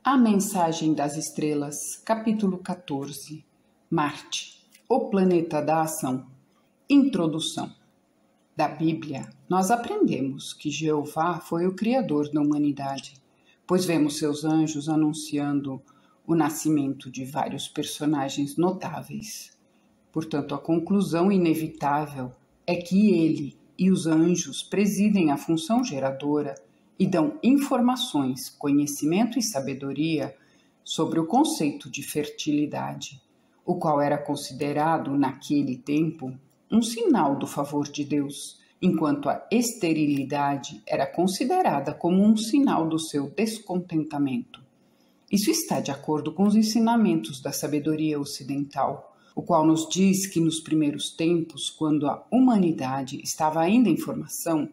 A Mensagem das Estrelas, capítulo 14. Marte, o planeta da ação. Introdução. Da Bíblia, nós aprendemos que Jeová foi o Criador da humanidade, pois vemos seus anjos anunciando o nascimento de vários personagens notáveis. Portanto, a conclusão inevitável é que ele e os anjos presidem a função geradora e dão informações, conhecimento e sabedoria sobre o conceito de fertilidade, o qual era considerado, naquele tempo, um sinal do favor de Deus, enquanto a esterilidade era considerada como um sinal do seu descontentamento. Isso está de acordo com os ensinamentos da sabedoria ocidental, o qual nos diz que nos primeiros tempos, quando a humanidade estava ainda em formação,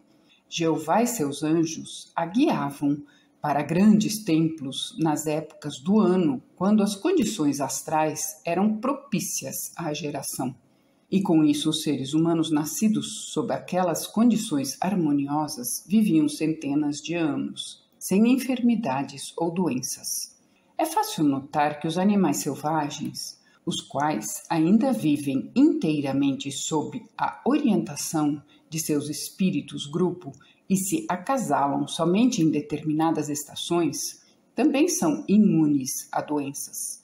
Jeová e seus anjos a guiavam para grandes templos nas épocas do ano, quando as condições astrais eram propícias à geração. E com isso os seres humanos nascidos sob aquelas condições harmoniosas viviam centenas de anos, sem enfermidades ou doenças. É fácil notar que os animais selvagens, os quais ainda vivem inteiramente sob a orientação de seus espíritos grupo e se acasalam somente em determinadas estações, também são imunes a doenças.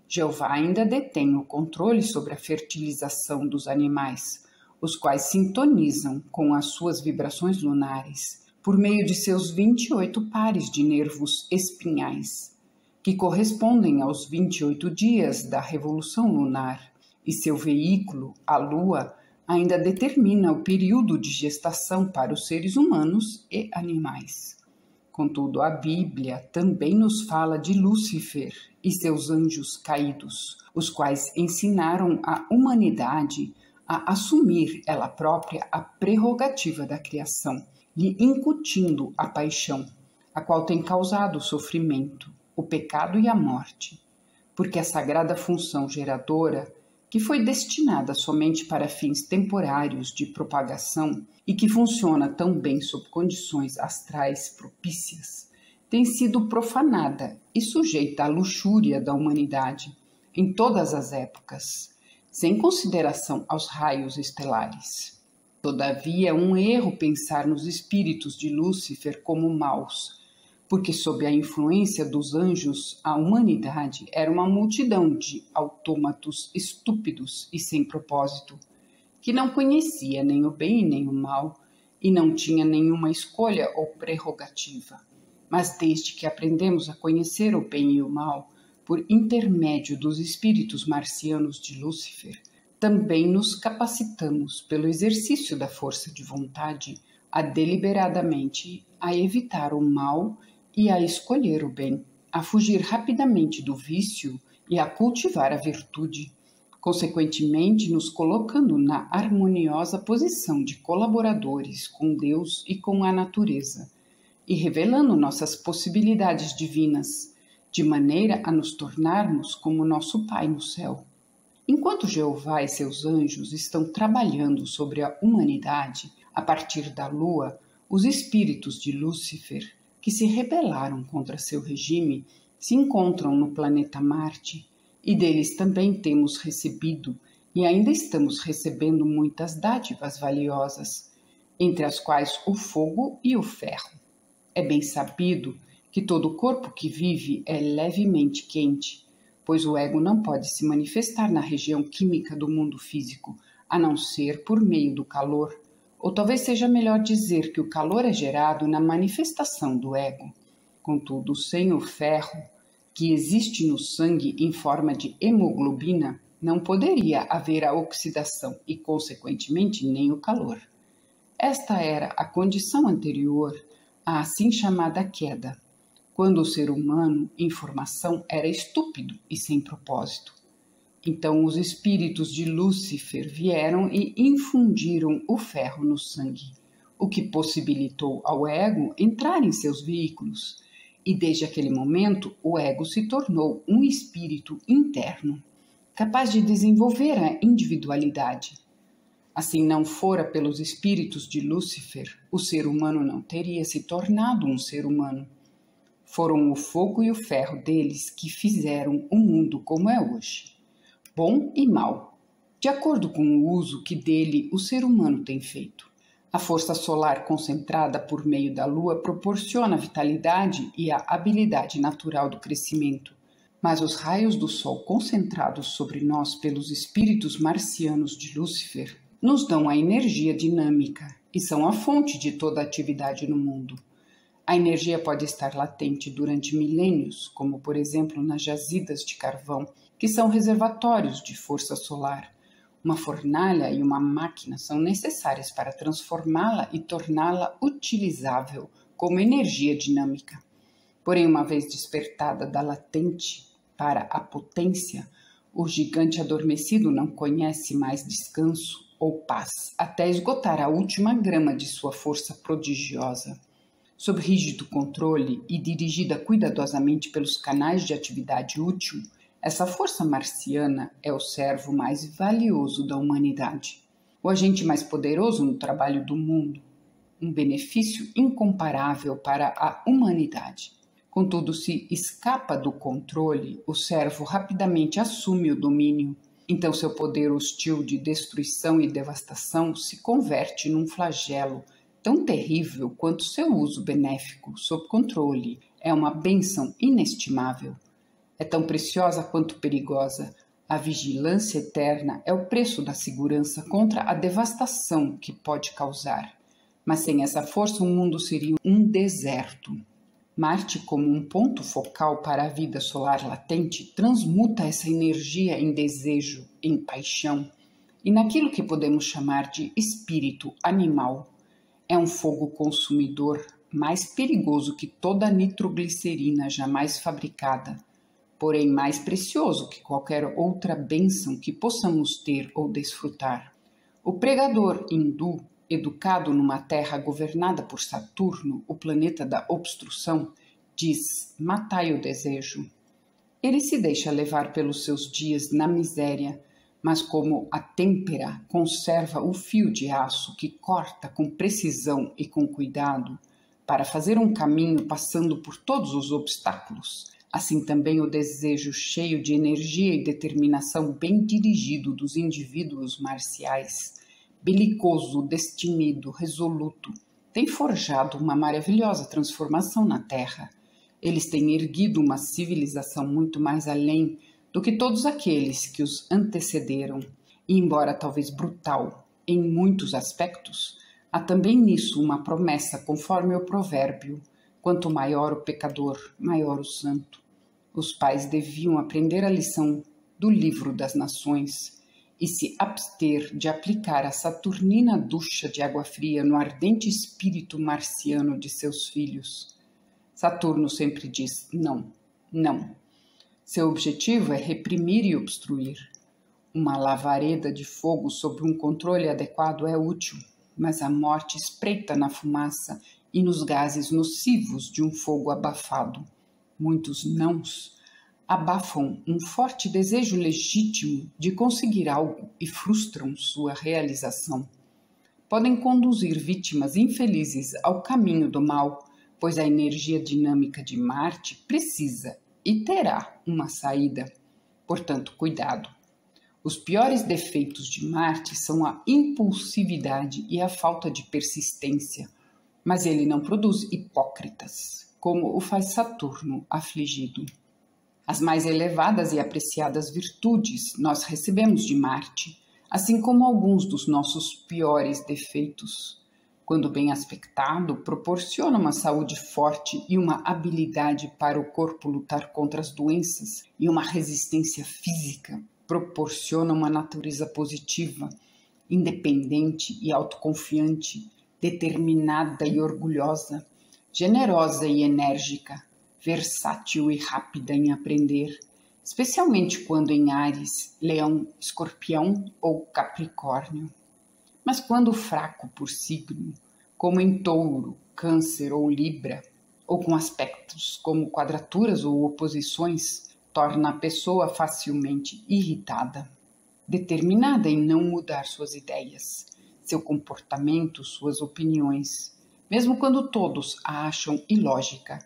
Jeová ainda detém o controle sobre a fertilização dos animais, os quais sintonizam com as suas vibrações lunares por meio de seus 28 pares de nervos espinhais, que correspondem aos 28 dias da revolução lunar, e seu veículo, a Lua, ainda determina o período de gestação para os seres humanos e animais. Contudo, a Bíblia também nos fala de Lúcifer e seus anjos caídos, os quais ensinaram a humanidade a assumir ela própria a prerrogativa da criação, lhe incutindo a paixão, a qual tem causado o sofrimento, o pecado e a morte, porque a sagrada função geradora, que foi destinada somente para fins temporários de propagação e que funciona tão bem sob condições astrais propícias, tem sido profanada e sujeita à luxúria da humanidade em todas as épocas, sem consideração aos raios estelares. Todavia, é um erro pensar nos espíritos de Lúcifer como maus, porque sob a influência dos anjos, a humanidade era uma multidão de autômatos estúpidos e sem propósito, que não conhecia nem o bem nem o mal e não tinha nenhuma escolha ou prerrogativa. Mas desde que aprendemos a conhecer o bem e o mal, por intermédio dos espíritos marcianos de Lúcifer, também nos capacitamos, pelo exercício da força de vontade, a deliberadamente a evitar o mal e a escolher o bem, a fugir rapidamente do vício e a cultivar a virtude, consequentemente nos colocando na harmoniosa posição de colaboradores com Deus e com a natureza, e revelando nossas possibilidades divinas, de maneira a nos tornarmos como nosso Pai no céu. Enquanto Jeová e seus anjos estão trabalhando sobre a humanidade, a partir da Lua, os espíritos de Lúcifer, que se rebelaram contra seu regime, se encontram no planeta Marte, e deles também temos recebido e ainda estamos recebendo muitas dádivas valiosas, entre as quais o fogo e o ferro. É bem sabido que todo corpo que vive é levemente quente, pois o ego não pode se manifestar na região química do mundo físico, a não ser por meio do calor, ou talvez seja melhor dizer que o calor é gerado na manifestação do ego. Contudo, sem o ferro, que existe no sangue em forma de hemoglobina, não poderia haver a oxidação e, consequentemente, nem o calor. Esta era a condição anterior à assim chamada queda, quando o ser humano, em formação, era estúpido e sem propósito. Então os espíritos de Lúcifer vieram e infundiram o ferro no sangue, o que possibilitou ao ego entrar em seus veículos, e desde aquele momento o ego se tornou um espírito interno, capaz de desenvolver a individualidade. Assim não fora pelos espíritos de Lúcifer, o ser humano não teria se tornado um ser humano. Foram o fogo e o ferro deles que fizeram o mundo como é hoje, bom e mau, de acordo com o uso que dele o ser humano tem feito. A força solar concentrada por meio da Lua proporciona a vitalidade e a habilidade natural do crescimento, mas os raios do Sol concentrados sobre nós pelos espíritos marcianos de Lúcifer nos dão a energia dinâmica e são a fonte de toda a atividade no mundo. A energia pode estar latente durante milênios, como por exemplo nas jazidas de carvão, que são reservatórios de força solar. Uma fornalha e uma máquina são necessárias para transformá-la e torná-la utilizável como energia dinâmica. Porém, uma vez despertada da latente para a potência, o gigante adormecido não conhece mais descanso ou paz, até esgotar a última grama de sua força prodigiosa. Sob rígido controle e dirigida cuidadosamente pelos canais de atividade útil, essa força marciana é o servo mais valioso da humanidade, o agente mais poderoso no trabalho do mundo, um benefício incomparável para a humanidade. Contudo, se escapa do controle, o servo rapidamente assume o domínio. Então, seu poder hostil de destruição e devastação se converte num flagelo tão terrível quanto seu uso benéfico, sob controle. É uma bênção inestimável. É tão preciosa quanto perigosa. A vigilância eterna é o preço da segurança contra a devastação que pode causar. Mas sem essa força, o mundo seria um deserto. Marte, como um ponto focal para a vida solar latente, transmuta essa energia em desejo, em paixão, e naquilo que podemos chamar de espírito animal. É um fogo consumidor mais perigoso que toda a nitroglicerina jamais fabricada, porém mais precioso que qualquer outra bênção que possamos ter ou desfrutar. O pregador hindu, educado numa terra governada por Saturno, o planeta da obstrução, diz: matai o desejo. Ele se deixa levar pelos seus dias na miséria, mas como a têmpera conserva o fio de aço que corta com precisão e com cuidado, para fazer um caminho passando por todos os obstáculos, assim também o desejo cheio de energia e determinação bem dirigido dos indivíduos marciais, belicoso, destemido, resoluto, tem forjado uma maravilhosa transformação na Terra. Eles têm erguido uma civilização muito mais além do que todos aqueles que os antecederam, e embora talvez brutal em muitos aspectos, há também nisso uma promessa conforme o provérbio: quanto maior o pecador, maior o santo. Os pais deviam aprender a lição do livro das nações e se abster de aplicar a saturnina ducha de água fria no ardente espírito marciano de seus filhos. Saturno sempre diz não, não. Seu objetivo é reprimir e obstruir. Uma lavareda de fogo sob um controle adequado é útil, mas a morte espreita na fumaça e nos gases nocivos de um fogo abafado. Muitos nãos abafam um forte desejo legítimo de conseguir algo e frustram sua realização. Podem conduzir vítimas infelizes ao caminho do mal, pois a energia dinâmica de Marte precisa e terá uma saída. Portanto, cuidado. Os piores defeitos de Marte são a impulsividade e a falta de persistência, mas ele não produz hipócritas, como o faz Saturno afligido. As mais elevadas e apreciadas virtudes nós recebemos de Marte, assim como alguns dos nossos piores defeitos. Quando bem aspectado, proporciona uma saúde forte e uma habilidade para o corpo lutar contra as doenças e uma resistência física. Proporciona uma natureza positiva, independente e autoconfiante, determinada e orgulhosa, generosa e enérgica, versátil e rápida em aprender, especialmente quando em Áries, Leão, Escorpião ou Capricórnio. Mas quando fraco por signo, como em Touro, Câncer ou Libra, ou com aspectos como quadraturas ou oposições, torna a pessoa facilmente irritada, determinada em não mudar suas ideias, seu comportamento, suas opiniões, mesmo quando todos a acham ilógica.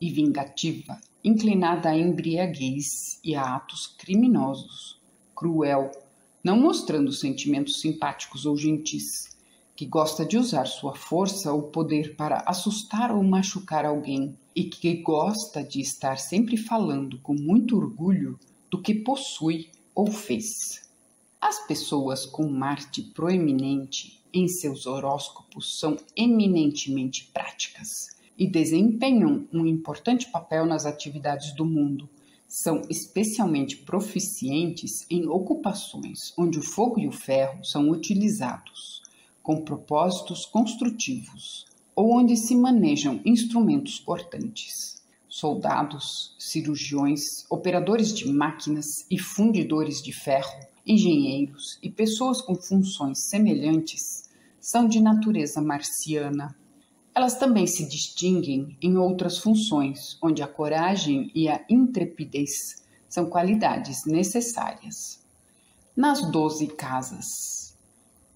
e vingativa, inclinada à embriaguez e a atos criminosos, cruel, não mostrando sentimentos simpáticos ou gentis, que gosta de usar sua força ou poder para assustar ou machucar alguém e que gosta de estar sempre falando com muito orgulho do que possui ou fez. As pessoas com Marte proeminente em seus horóscopos são eminentemente práticas e desempenham um importante papel nas atividades do mundo. São especialmente proficientes em ocupações onde o fogo e o ferro são utilizados com propósitos construtivos ou onde se manejam instrumentos cortantes. Soldados, cirurgiões, operadores de máquinas e fundidores de ferro, engenheiros e pessoas com funções semelhantes são de natureza marciana. Elas também se distinguem em outras funções, onde a coragem e a intrepidez são qualidades necessárias. Nas 12 casas,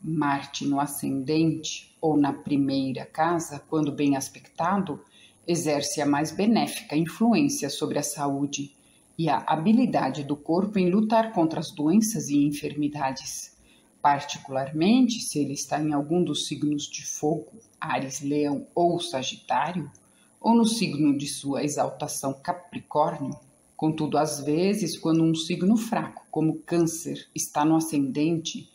Marte no ascendente ou na primeira casa, quando bem aspectado, exerce a mais benéfica influência sobre a saúde e a habilidade do corpo em lutar contra as doenças e enfermidades, particularmente se ele está em algum dos signos de fogo, Áries, Leão ou Sagitário, ou no signo de sua exaltação Capricórnio. Contudo, às vezes, quando um signo fraco, como Câncer, está no ascendente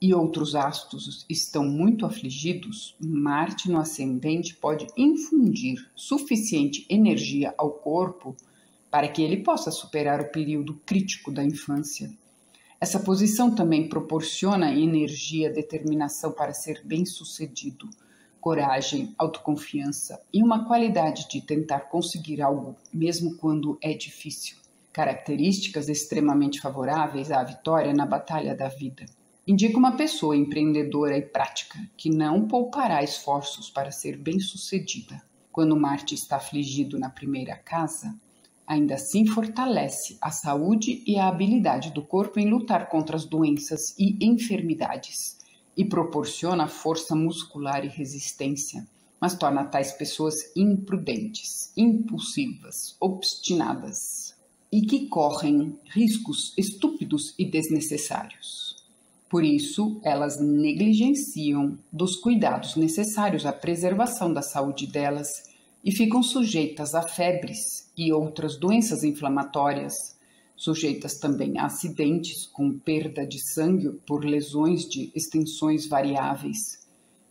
e outros astros estão muito afligidos, Marte no ascendente pode infundir suficiente energia ao corpo para que ele possa superar o período crítico da infância. Essa posição também proporciona energia, determinação para ser bem-sucedido, coragem, autoconfiança e uma qualidade de tentar conseguir algo mesmo quando é difícil. Características extremamente favoráveis à vitória na batalha da vida. Indica uma pessoa empreendedora e prática, que não poupará esforços para ser bem-sucedida. Quando Marte está afligido na primeira casa, ainda assim fortalece a saúde e a habilidade do corpo em lutar contra as doenças e enfermidades, e proporciona força muscular e resistência, mas torna tais pessoas imprudentes, impulsivas, obstinadas, e que correm riscos estúpidos e desnecessários. Por isso, elas negligenciam dos cuidados necessários à preservação da saúde delas e ficam sujeitas a febres e outras doenças inflamatórias, sujeitas também a acidentes com perda de sangue por lesões de extensões variáveis,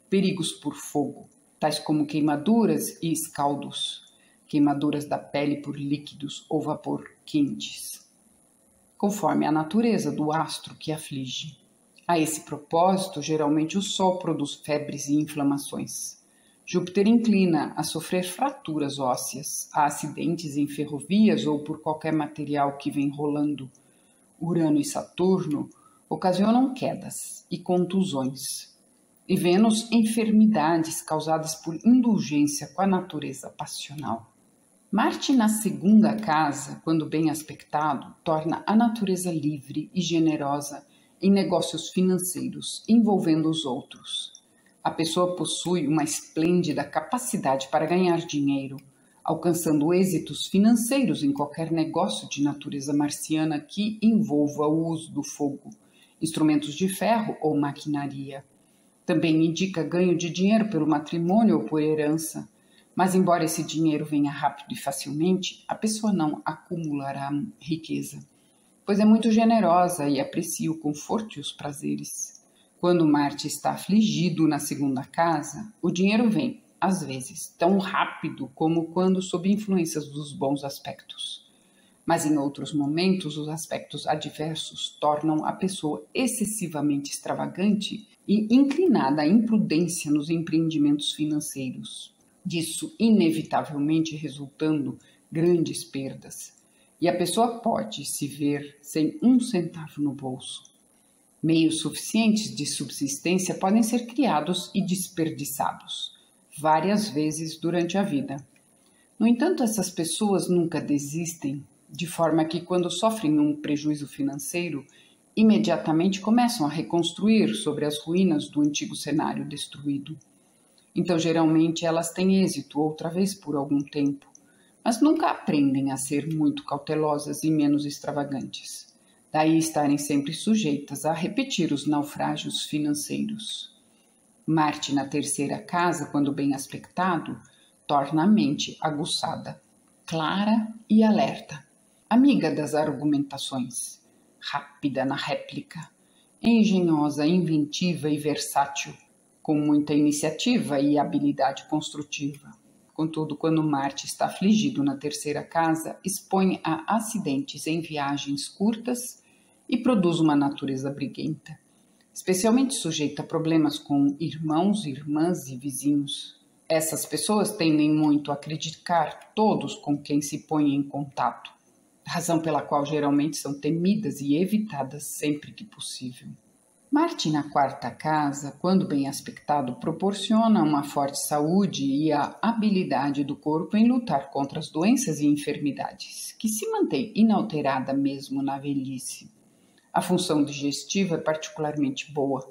perigos por fogo, tais como queimaduras e escaldos, queimaduras da pele por líquidos ou vapor quentes, conforme a natureza do astro que aflige. A esse propósito, geralmente o Sol produz febres e inflamações. Júpiter inclina a sofrer fraturas ósseas, a acidentes em ferrovias ou por qualquer material que vem rolando. Urano e Saturno ocasionam quedas e contusões. E Vênus, enfermidades causadas por indulgência com a natureza passional. Marte na segunda casa, quando bem aspectado, torna a natureza livre e generosa em negócios financeiros envolvendo os outros. A pessoa possui uma esplêndida capacidade para ganhar dinheiro, alcançando êxitos financeiros em qualquer negócio de natureza marciana que envolva o uso do fogo, instrumentos de ferro ou maquinaria. Também indica ganho de dinheiro pelo matrimônio ou por herança, mas embora esse dinheiro venha rápido e facilmente, a pessoa não acumulará riqueza, pois é muito generosa e aprecia o conforto e os prazeres. Quando Marte está afligido na segunda casa, o dinheiro vem, às vezes, tão rápido como quando sob influências dos bons aspectos. Mas em outros momentos, os aspectos adversos tornam a pessoa excessivamente extravagante e inclinada à imprudência nos empreendimentos financeiros. Disso, inevitavelmente, resultando grandes perdas. E a pessoa pode se ver sem um centavo no bolso. Meios suficientes de subsistência podem ser criados e desperdiçados várias vezes durante a vida. No entanto, essas pessoas nunca desistem, de forma que, quando sofrem um prejuízo financeiro, imediatamente começam a reconstruir sobre as ruínas do antigo cenário destruído. Então, geralmente, elas têm êxito outra vez por algum tempo, mas nunca aprendem a ser muito cautelosas e menos extravagantes. Daí estarem sempre sujeitas a repetir os naufrágios financeiros. Marte na terceira casa, quando bem aspectado, torna a mente aguçada, clara e alerta, amiga das argumentações, rápida na réplica, engenhosa, inventiva e versátil, com muita iniciativa e habilidade construtiva. Contudo, quando Marte está afligido na terceira casa, expõe a acidentes em viagens curtas e produz uma natureza briguenta, especialmente sujeita a problemas com irmãos, irmãs e vizinhos. Essas pessoas tendem muito a criticar todos com quem se põem em contato, razão pela qual geralmente são temidas e evitadas sempre que possível. Marte na quarta casa, quando bem aspectado, proporciona uma forte saúde e a habilidade do corpo em lutar contra as doenças e enfermidades, que se mantém inalterada mesmo na velhice. A função digestiva é particularmente boa,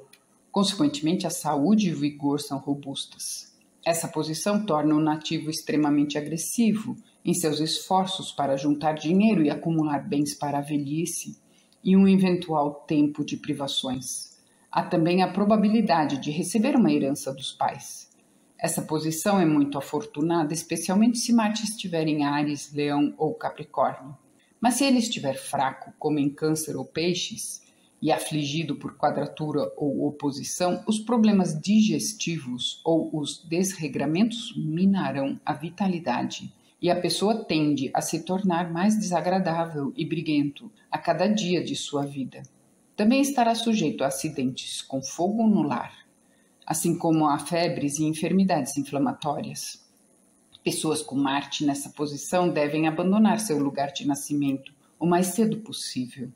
consequentemente a saúde e o vigor são robustas. Essa posição torna o nativo extremamente agressivo em seus esforços para juntar dinheiro e acumular bens para a velhice e um eventual tempo de privações. Há também a probabilidade de receber uma herança dos pais. Essa posição é muito afortunada, especialmente se Marte estiver em Áries, Leão ou Capricórnio. Mas se ele estiver fraco, como em Câncer ou Peixes, e afligido por quadratura ou oposição, os problemas digestivos ou os desregramentos minarão a vitalidade e a pessoa tende a se tornar mais desagradável e briguento a cada dia de sua vida. Também estará sujeito a acidentes com fogo no lar, assim como a febres e enfermidades inflamatórias. Pessoas com Marte nessa posição devem abandonar seu lugar de nascimento o mais cedo possível.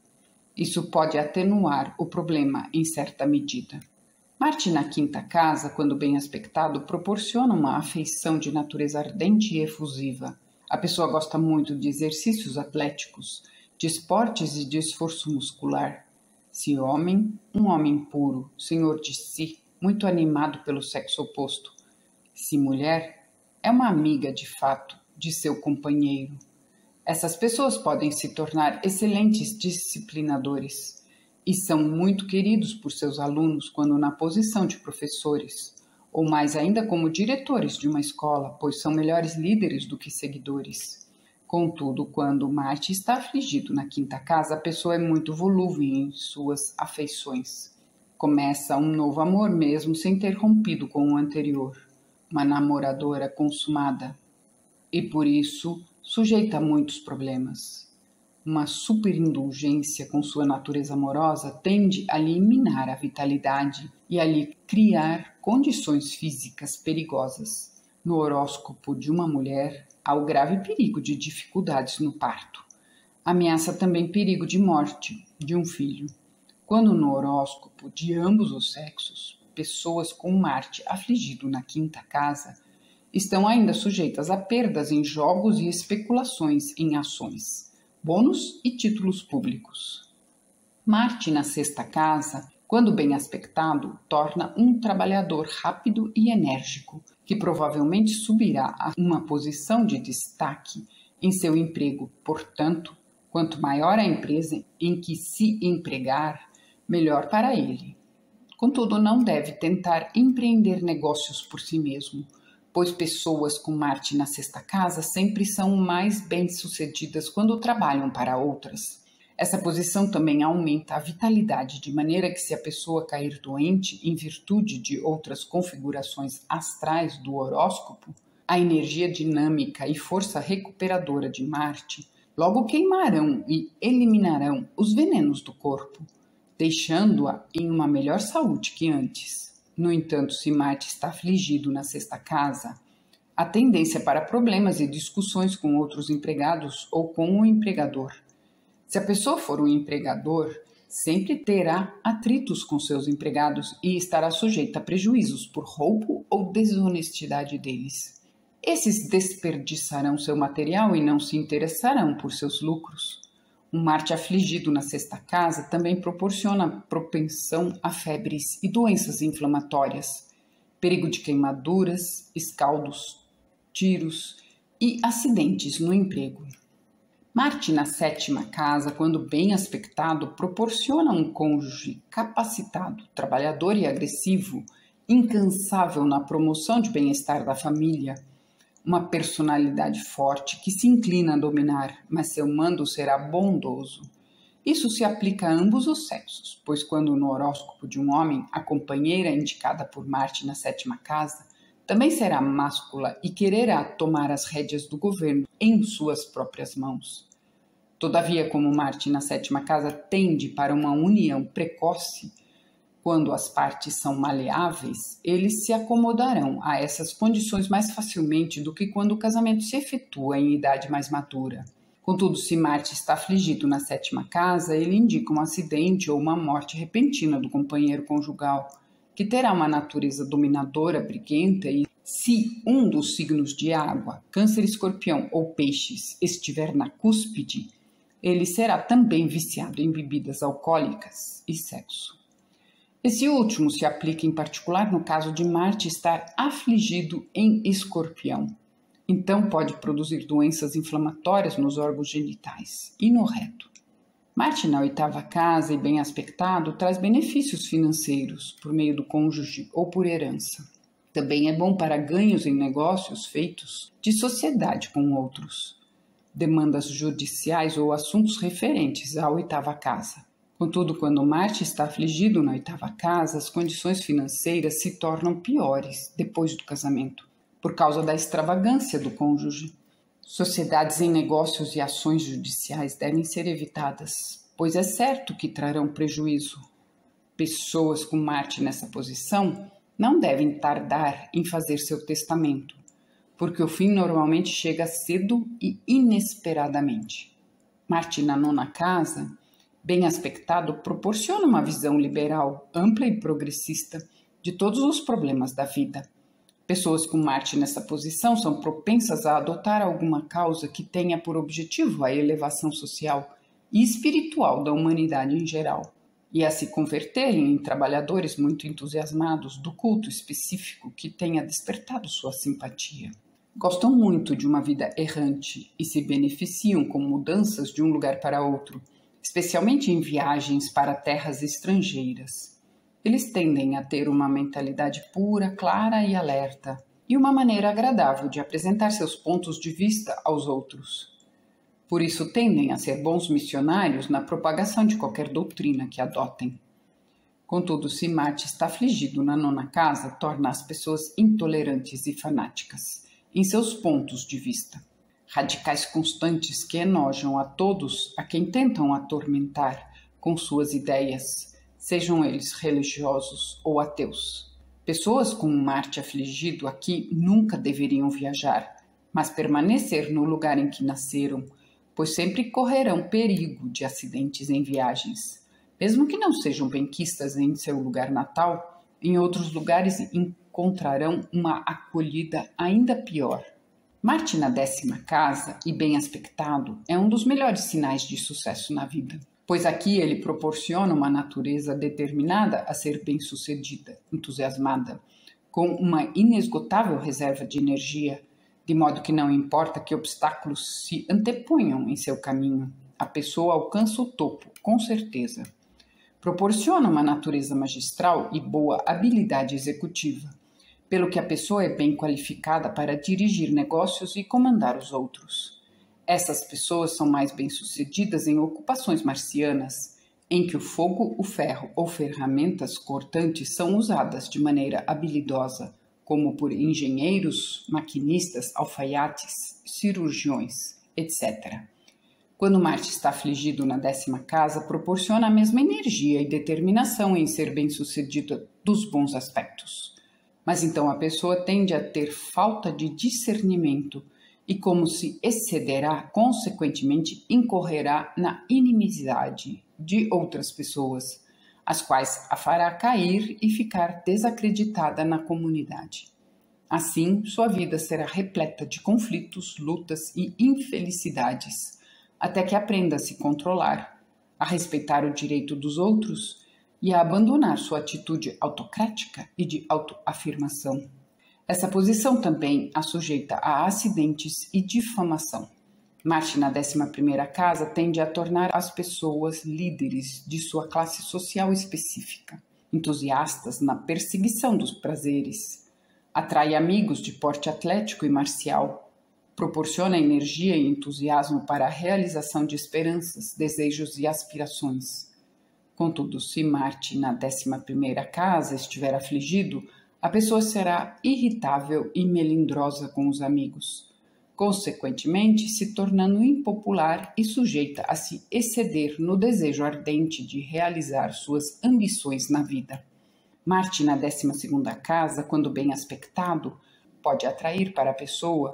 Isso pode atenuar o problema em certa medida. Marte na quinta casa, quando bem aspectado, proporciona uma afeição de natureza ardente e efusiva. A pessoa gosta muito de exercícios atléticos, de esportes e de esforço muscular. Se homem, um homem puro, senhor de si, muito animado pelo sexo oposto. Se mulher, é uma amiga de fato de seu companheiro. Essas pessoas podem se tornar excelentes disciplinadores e são muito queridos por seus alunos quando na posição de professores, ou mais ainda como diretores de uma escola, pois são melhores líderes do que seguidores. Contudo, quando Marte está afligido na quinta casa, a pessoa é muito volúvel em suas afeições. Começa um novo amor mesmo sem ter rompido com o anterior, uma namoradora consumada, e por isso sujeita a muitos problemas. Uma superindulgência com sua natureza amorosa tende a lhe minar a vitalidade e a lhe criar condições físicas perigosas. No horóscopo de uma mulher, há o grave perigo de dificuldades no parto. Ameaça também perigo de morte de um filho. Quando no horóscopo de ambos os sexos, pessoas com Marte afligido na quinta casa estão ainda sujeitas a perdas em jogos e especulações em ações, bônus e títulos públicos. Marte na sexta casa, quando bem aspectado, torna um trabalhador rápido e enérgico, que provavelmente subirá a uma posição de destaque em seu emprego. Portanto, quanto maior a empresa em que se empregar, melhor para ele. Contudo, não deve tentar empreender negócios por si mesmo, pois pessoas com Marte na sexta casa sempre são mais bem-sucedidas quando trabalham para outras. Essa posição também aumenta a vitalidade, de maneira que se a pessoa cair doente em virtude de outras configurações astrais do horóscopo, a energia dinâmica e força recuperadora de Marte logo queimarão e eliminarão os venenos do corpo, deixando-a em uma melhor saúde que antes. No entanto, se Marte está afligido na sexta casa, há tendência para problemas e discussões com outros empregados ou com o empregador. Se a pessoa for um empregador, sempre terá atritos com seus empregados e estará sujeita a prejuízos por roubo ou desonestidade deles. Esses desperdiçarão seu material e não se interessarão por seus lucros. Um Marte afligido na sexta casa também proporciona propensão a febres e doenças inflamatórias, perigo de queimaduras, escaldos, tiros, e acidentes no emprego. Marte na 7ª casa, quando bem aspectado, proporciona um cônjuge capacitado, trabalhador e agressivo, incansável na promoção de bem-estar da família, uma personalidade forte que se inclina a dominar, mas seu mando será bondoso. Isso se aplica a ambos os sexos, pois quando no horóscopo de um homem a companheira indicada por Marte na 7ª casa também será máscula e quererá tomar as rédeas do governo em suas próprias mãos. Todavia, como Marte na 7ª casa tende para uma união precoce, quando as partes são maleáveis, eles se acomodarão a essas condições mais facilmente do que quando o casamento se efetua em idade mais madura. Contudo, se Marte está afligido na 7ª casa, ele indica um acidente ou uma morte repentina do companheiro conjugal, que terá uma natureza dominadora, briguenta, e se um dos signos de água, Câncer, Escorpião ou Peixes, estiver na cúspide, ele será também viciado em bebidas alcoólicas e sexo. Esse último se aplica em particular no caso de Marte estar afligido em Escorpião. Então pode produzir doenças inflamatórias nos órgãos genitais e no reto. Marte na 8ª casa e bem aspectado traz benefícios financeiros por meio do cônjuge ou por herança. Também é bom para ganhos em negócios feitos de sociedade com outros, demandas judiciais ou assuntos referentes à 8ª casa. Contudo, quando Marte está afligido na 8ª casa, as condições financeiras se tornam piores depois do casamento, por causa da extravagância do cônjuge. Sociedades em negócios e ações judiciais devem ser evitadas, pois é certo que trarão prejuízo. Pessoas com Marte nessa posição não devem tardar em fazer seu testamento, porque o fim normalmente chega cedo e inesperadamente. Marte na 9ª casa, bem aspectado, proporciona uma visão liberal, ampla e progressista de todos os problemas da vida. Pessoas com Marte nessa posição são propensas a adotar alguma causa que tenha por objetivo a elevação social e espiritual da humanidade em geral, e a se converterem em trabalhadores muito entusiasmados do culto específico que tenha despertado sua simpatia. Gostam muito de uma vida errante e se beneficiam com mudanças de um lugar para outro, especialmente em viagens para terras estrangeiras. Eles tendem a ter uma mentalidade pura, clara e alerta, e uma maneira agradável de apresentar seus pontos de vista aos outros. Por isso tendem a ser bons missionários na propagação de qualquer doutrina que adotem. Contudo, se Marte está afligido na 9ª casa, torna as pessoas intolerantes e fanáticas em seus pontos de vista. Radicais constantes que enojam a todos a quem tentam atormentar com suas ideias, sejam eles religiosos ou ateus. Pessoas com Marte afligido aqui nunca deveriam viajar, mas permanecer no lugar em que nasceram, pois sempre correrão perigo de acidentes em viagens. Mesmo que não sejam benquistas em seu lugar natal, em outros lugares encontrarão uma acolhida ainda pior. Marte na 10ª casa e bem aspectado é um dos melhores sinais de sucesso na vida, pois aqui ele proporciona uma natureza determinada a ser bem-sucedida, entusiasmada, com uma inesgotável reserva de energia, de modo que não importa que obstáculos se anteponham em seu caminho, a pessoa alcança o topo, com certeza. Proporciona uma natureza magistral e boa habilidade executiva, pelo que a pessoa é bem qualificada para dirigir negócios e comandar os outros. Essas pessoas são mais bem-sucedidas em ocupações marcianas, em que o fogo, o ferro ou ferramentas cortantes são usadas de maneira habilidosa, como por engenheiros, maquinistas, alfaiates, cirurgiões, etc. Quando Marte está afligido na 10ª casa, proporciona a mesma energia e determinação em ser bem-sucedida dos bons aspectos. Mas então a pessoa tende a ter falta de discernimento e, como se excederá, consequentemente incorrerá na inimizade de outras pessoas, as quais a fará cair e ficar desacreditada na comunidade. Assim, sua vida será repleta de conflitos, lutas e infelicidades, até que aprenda a se controlar, a respeitar o direito dos outros e a abandonar sua atitude autocrática e de autoafirmação. Essa posição também a sujeita a acidentes e difamação. Marte na 11ª casa tende a tornar as pessoas líderes de sua classe social específica, entusiastas na perseguição dos prazeres, atrai amigos de porte atlético e marcial, proporciona energia e entusiasmo para a realização de esperanças, desejos e aspirações. Contudo, se Marte na 11ª casa estiver afligido, a pessoa será irritável e melindrosa com os amigos, consequentemente se tornando impopular e sujeita a se exceder no desejo ardente de realizar suas ambições na vida. Marte na 12ª casa, quando bem aspectado, pode atrair para a pessoa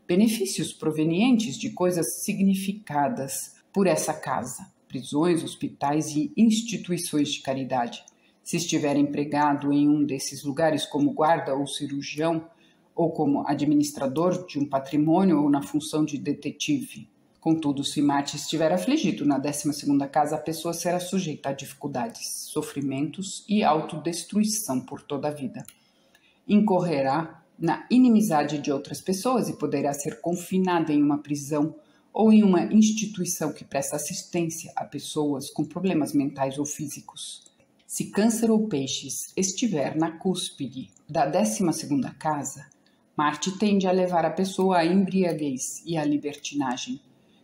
benefícios provenientes de coisas significadas por essa casa, prisões, hospitais e instituições de caridade. Se estiver empregado em um desses lugares como guarda ou cirurgião, ou como administrador de um patrimônio ou na função de detetive. Contudo, se Marte estiver afligido na 12ª casa, a pessoa será sujeita a dificuldades, sofrimentos e autodestruição por toda a vida. Incorrerá na inimizade de outras pessoas e poderá ser confinada em uma prisão ou em uma instituição que presta assistência a pessoas com problemas mentais ou físicos. Se Câncer ou Peixes estiver na cúspide da 12ª casa, Marte tende a levar a pessoa à embriaguez e à libertinagem.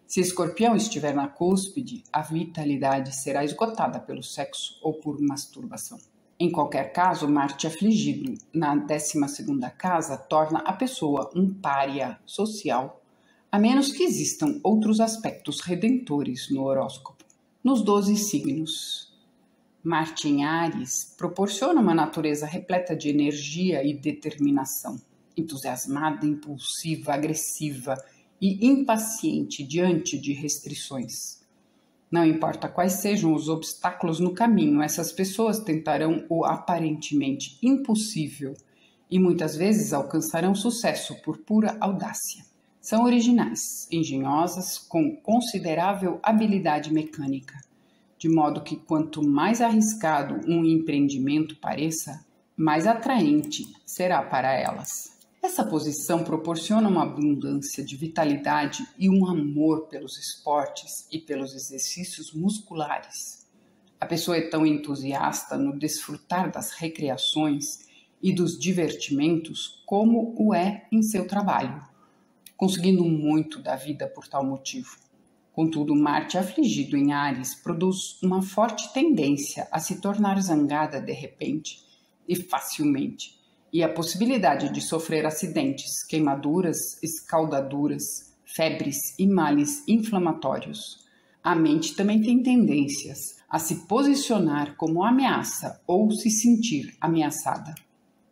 Se Escorpião estiver na cúspide, a vitalidade será esgotada pelo sexo ou por masturbação. Em qualquer caso, Marte afligido na 12ª casa torna a pessoa um pária social, a menos que existam outros aspectos redentores no horóscopo. Nos 12 signos, Marte em Áries proporciona uma natureza repleta de energia e determinação, entusiasmada, impulsiva, agressiva e impaciente diante de restrições. Não importa quais sejam os obstáculos no caminho, essas pessoas tentarão o aparentemente impossível e muitas vezes alcançarão sucesso por pura audácia. São originais, engenhosas, com considerável habilidade mecânica, de modo que quanto mais arriscado um empreendimento pareça, mais atraente será para elas. Essa posição proporciona uma abundância de vitalidade e um amor pelos esportes e pelos exercícios musculares. A pessoa é tão entusiasta no desfrutar das recreações e dos divertimentos como o é em seu trabalho, conseguindo muito da vida por tal motivo. Contudo, Marte afligido em Áries produz uma forte tendência a se tornar zangada de repente e facilmente, e a possibilidade de sofrer acidentes, queimaduras, escaldaduras, febres e males inflamatórios. A mente também tem tendências a se posicionar como ameaça ou se sentir ameaçada.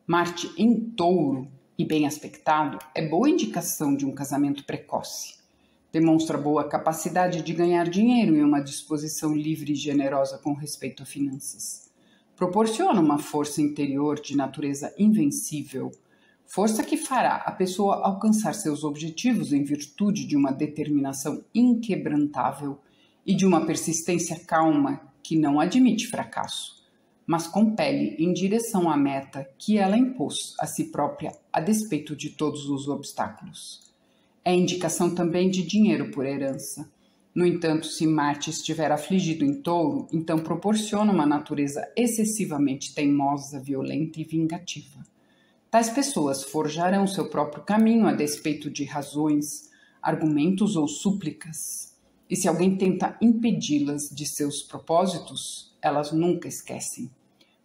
Marte em Touro e bem aspectado é boa indicação de um casamento precoce. Demonstra boa capacidade de ganhar dinheiro e uma disposição livre e generosa com respeito a finanças. Proporciona uma força interior de natureza invencível, força que fará a pessoa alcançar seus objetivos em virtude de uma determinação inquebrantável e de uma persistência calma que não admite fracasso, mas compele em direção à meta que ela impôs a si própria a despeito de todos os obstáculos. É indicação também de dinheiro por herança. No entanto, se Marte estiver afligido em Touro, então proporciona uma natureza excessivamente teimosa, violenta e vingativa. Tais pessoas forjarão seu próprio caminho a despeito de razões, argumentos ou súplicas. E se alguém tenta impedi-las de seus propósitos, elas nunca esquecem.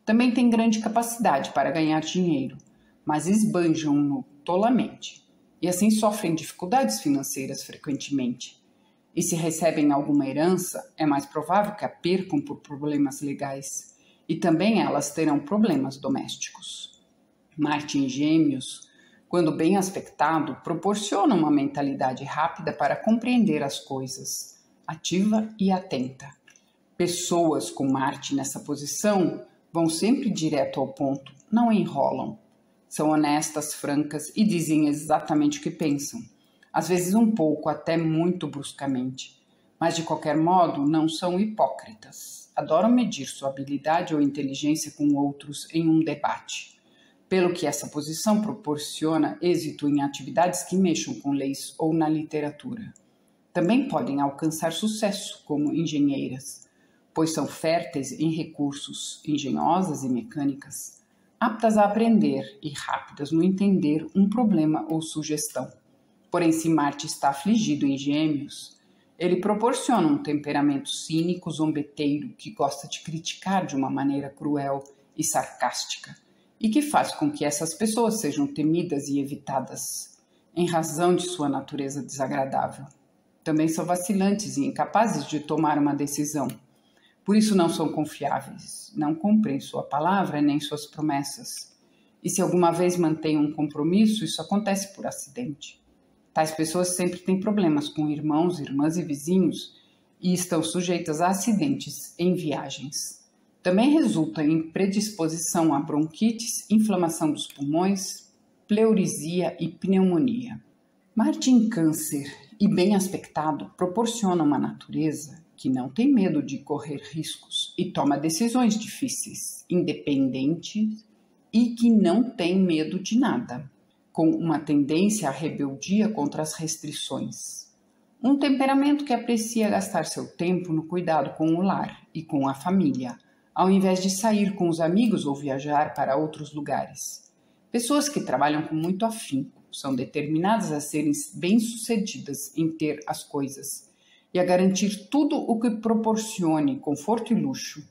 Também têm grande capacidade para ganhar dinheiro, mas esbanjam-no tolamente, e assim sofrem dificuldades financeiras frequentemente. E se recebem alguma herança, é mais provável que a percam por problemas legais, e também elas terão problemas domésticos. Marte em Gêmeos, quando bem aspectado, proporciona uma mentalidade rápida para compreender as coisas, ativa e atenta. Pessoas com Marte nessa posição vão sempre direto ao ponto, não enrolam. São honestas, francas e dizem exatamente o que pensam. Às vezes um pouco, até muito bruscamente, mas de qualquer modo não são hipócritas. Adoram medir sua habilidade ou inteligência com outros em um debate. pelo que essa posição proporciona êxito em atividades que mexam com leis ou na literatura. Também podem alcançar sucesso como engenheiras, pois são férteis em recursos, engenhosas e mecânicas, aptas a aprender e rápidas no entender um problema ou sugestão. Porém, se Marte está afligido em Gêmeos, ele proporciona um temperamento cínico, zombeteiro, que gosta de criticar de uma maneira cruel e sarcástica, e que faz com que essas pessoas sejam temidas e evitadas, em razão de sua natureza desagradável. Também são vacilantes e incapazes de tomar uma decisão. Por isso não são confiáveis, não cumprem sua palavra nem suas promessas. E se alguma vez mantêm um compromisso, isso acontece por acidente. Tais pessoas sempre têm problemas com irmãos, irmãs e vizinhos e estão sujeitas a acidentes em viagens. Também resulta em predisposição a bronquites, inflamação dos pulmões, pleurisia e pneumonia. Marte em Câncer e bem aspectado proporciona uma natureza que não tem medo de correr riscos e toma decisões difíceis, independente e que não tem medo de nada, com uma tendência à rebeldia contra as restrições. Um temperamento que aprecia gastar seu tempo no cuidado com o lar e com a família, ao invés de sair com os amigos ou viajar para outros lugares. Pessoas que trabalham com muito afinco são determinadas a serem bem-sucedidas em ter as coisas e a garantir tudo o que proporcione conforto e luxo.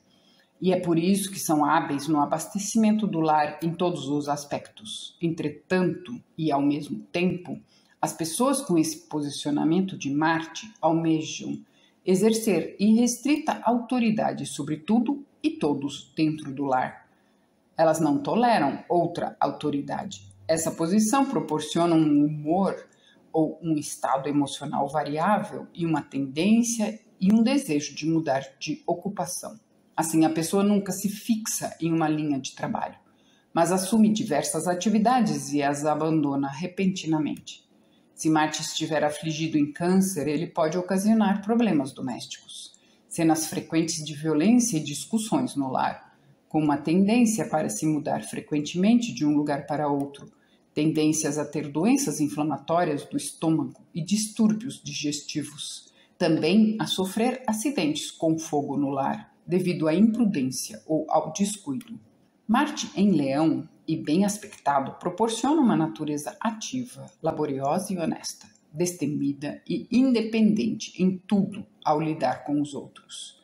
E é por isso que são hábeis no abastecimento do lar em todos os aspectos. Entretanto, e ao mesmo tempo, as pessoas com esse posicionamento de Marte almejam exercer irrestrita autoridade sobre tudo e todos dentro do lar. Elas não toleram outra autoridade. Essa posição proporciona um humor ou um estado emocional variável e uma tendência e um desejo de mudar de ocupação. Assim, a pessoa nunca se fixa em uma linha de trabalho, mas assume diversas atividades e as abandona repentinamente. Se Marte estiver afligido em Câncer, ele pode ocasionar problemas domésticos, cenas frequentes de violência e discussões no lar, com uma tendência para se mudar frequentemente de um lugar para outro, tendências a ter doenças inflamatórias do estômago e distúrbios digestivos, também a sofrer acidentes com fogo no lar, devido à imprudência ou ao descuido. Marte em Leão e bem aspectado proporciona uma natureza ativa, laboriosa e honesta, destemida e independente em tudo ao lidar com os outros.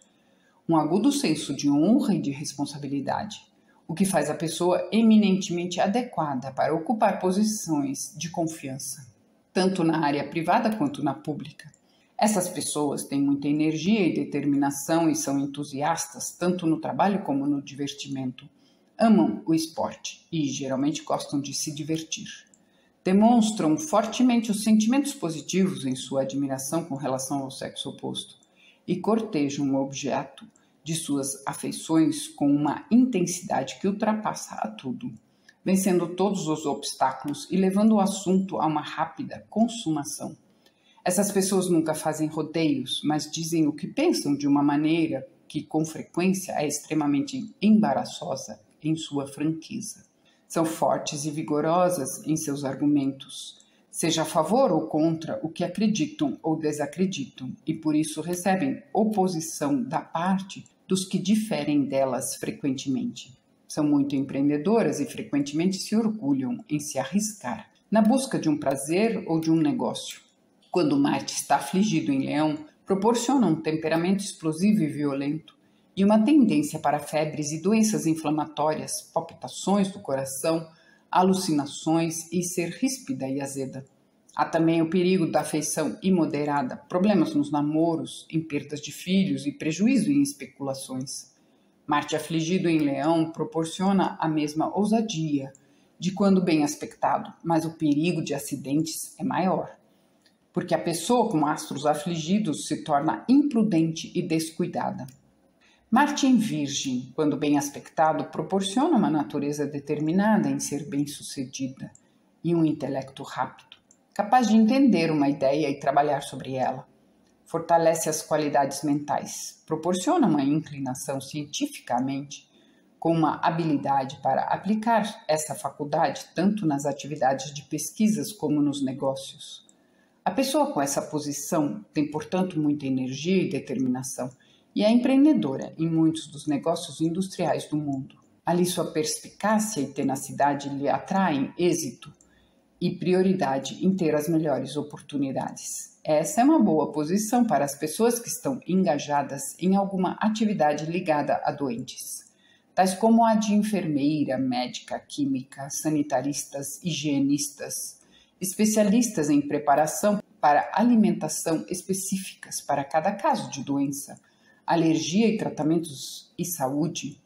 Um agudo senso de honra e de responsabilidade, o que faz a pessoa eminentemente adequada para ocupar posições de confiança, tanto na área privada quanto na pública. Essas pessoas têm muita energia e determinação e são entusiastas tanto no trabalho como no divertimento. Amam o esporte e geralmente gostam de se divertir. Demonstram fortemente os sentimentos positivos em sua admiração com relação ao sexo oposto e cortejam o objeto de suas afeições com uma intensidade que ultrapassa a tudo, vencendo todos os obstáculos e levando o assunto a uma rápida consumação. Essas pessoas nunca fazem rodeios, mas dizem o que pensam de uma maneira que, com frequência, é extremamente embaraçosa em sua franqueza. São fortes e vigorosas em seus argumentos, seja a favor ou contra o que acreditam ou desacreditam, e por isso recebem oposição da parte dos que diferem delas frequentemente. São muito empreendedoras e frequentemente se orgulham em se arriscar na busca de um prazer ou de um negócio. Quando Marte está afligido em Leão, proporciona um temperamento explosivo e violento e uma tendência para febres e doenças inflamatórias, palpitações do coração, alucinações e ser ríspida e azeda. Há também o perigo da afeição imoderada, problemas nos namoros, em perdas de filhos e prejuízo em especulações. Marte afligido em Leão proporciona a mesma ousadia de quando bem aspectado, mas o perigo de acidentes é maior, porque a pessoa com astros afligidos se torna imprudente e descuidada. Marte em Virgem, quando bem aspectado, proporciona uma natureza determinada em ser bem-sucedida e um intelecto rápido, capaz de entender uma ideia e trabalhar sobre ela. Fortalece as qualidades mentais, proporciona uma inclinação cientificamente com uma habilidade para aplicar essa faculdade tanto nas atividades de pesquisas como nos negócios. A pessoa com essa posição tem, portanto, muita energia e determinação e é empreendedora em muitos dos negócios industriais do mundo. Ali sua perspicácia e tenacidade lhe atraem êxito e prioridade em ter as melhores oportunidades. Essa é uma boa posição para as pessoas que estão engajadas em alguma atividade ligada a doentes, tais como a de enfermeira, médica, química, sanitaristas, higienistas, especialistas em preparação para alimentação específicas para cada caso de doença, alergia e tratamentos e saúde,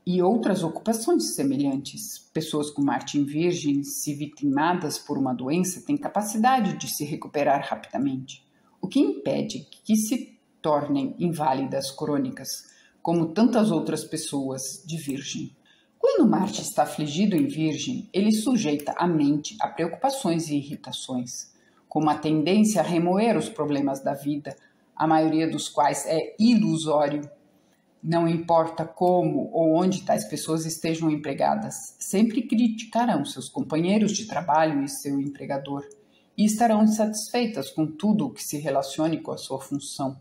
e outras ocupações semelhantes. Pessoas com Marte em Virgem, se vitimadas por uma doença, têm capacidade de se recuperar rapidamente, o que impede que se tornem inválidas crônicas, como tantas outras pessoas de Virgem. Quando Marte está afligido em Virgem, ele sujeita a mente a preocupações e irritações, com uma tendência a remoer os problemas da vida, a maioria dos quais é ilusório. Não importa como ou onde tais pessoas estejam empregadas, sempre criticarão seus companheiros de trabalho e seu empregador, e estarão insatisfeitas com tudo o que se relacione com a sua função.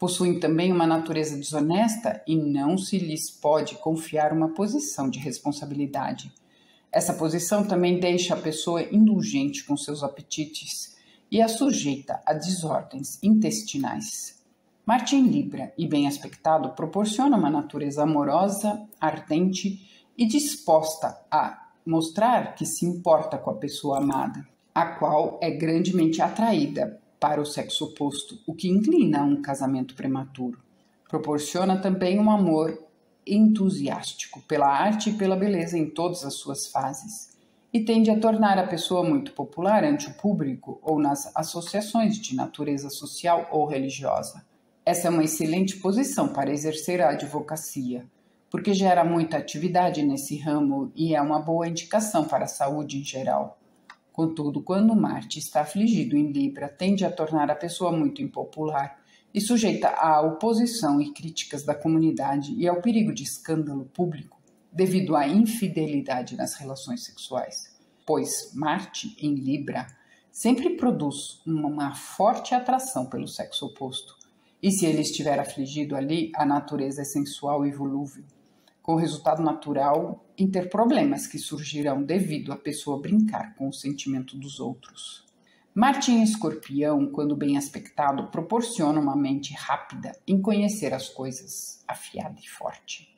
Possuem também uma natureza desonesta e não se lhes pode confiar uma posição de responsabilidade. Essa posição também deixa a pessoa indulgente com seus apetites e a sujeita a desordens intestinais. Marte em Libra e bem aspectado proporciona uma natureza amorosa, ardente e disposta a mostrar que se importa com a pessoa amada, a qual é grandemente atraída para o sexo oposto, o que inclina a um casamento prematuro. Proporciona também um amor entusiástico pela arte e pela beleza em todas as suas fases, e tende a tornar a pessoa muito popular ante o público ou nas associações de natureza social ou religiosa. Essa é uma excelente posição para exercer a advocacia, porque gera muita atividade nesse ramo e é uma boa indicação para a saúde em geral. Contudo, quando Marte está afligido em Libra, tende a tornar a pessoa muito impopular e sujeita à oposição e críticas da comunidade e ao perigo de escândalo público devido à infidelidade nas relações sexuais, pois Marte em Libra sempre produz uma forte atração pelo sexo oposto. E se ele estiver afligido ali, a natureza é sensual e volúvel, com o resultado natural em ter problemas que surgirão devido à pessoa brincar com o sentimento dos outros. Marte em Escorpião, quando bem aspectado, proporciona uma mente rápida em conhecer as coisas, afiada e forte.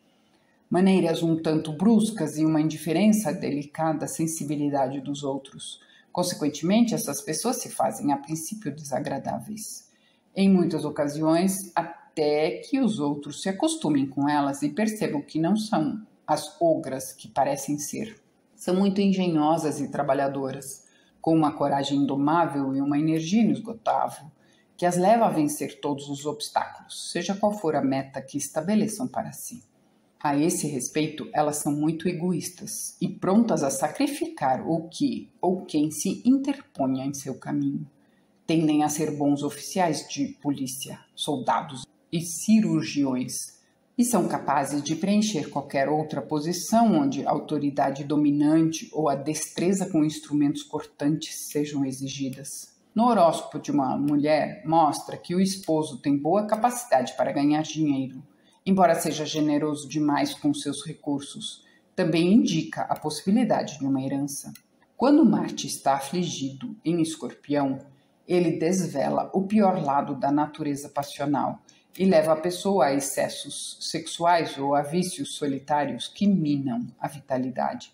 Maneiras um tanto bruscas e uma indiferença à delicada sensibilidade dos outros. Consequentemente, essas pessoas se fazem a princípio desagradáveis. Em muitas ocasiões, até que os outros se acostumem com elas e percebam que não são as ogras que parecem ser. São muito engenhosas e trabalhadoras, com uma coragem indomável e uma energia inesgotável, que as leva a vencer todos os obstáculos, seja qual for a meta que estabeleçam para si. A esse respeito, elas são muito egoístas e prontas a sacrificar o que ou quem se interponha em seu caminho. Tendem a ser bons oficiais de polícia, soldados e cirurgiões, e são capazes de preencher qualquer outra posição onde a autoridade dominante ou a destreza com instrumentos cortantes sejam exigidas. No horóscopo de uma mulher, mostra que o esposo tem boa capacidade para ganhar dinheiro, embora seja generoso demais com seus recursos. Também indica a possibilidade de uma herança. Quando Marte está afligido em Escorpião, ele desvela o pior lado da natureza passional e leva a pessoa a excessos sexuais ou a vícios solitários que minam a vitalidade.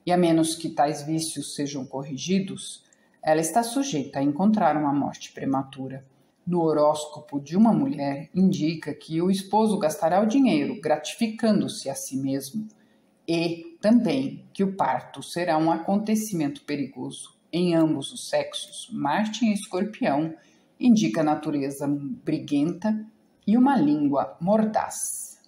E a menos que tais vícios sejam corrigidos, ela está sujeita a encontrar uma morte prematura. No horóscopo de uma mulher, indica que o esposo gastará o dinheiro gratificando-se a si mesmo e também que o parto será um acontecimento perigoso. Em ambos os sexos, Marte em Escorpião indica a natureza briguenta e uma língua mordaz.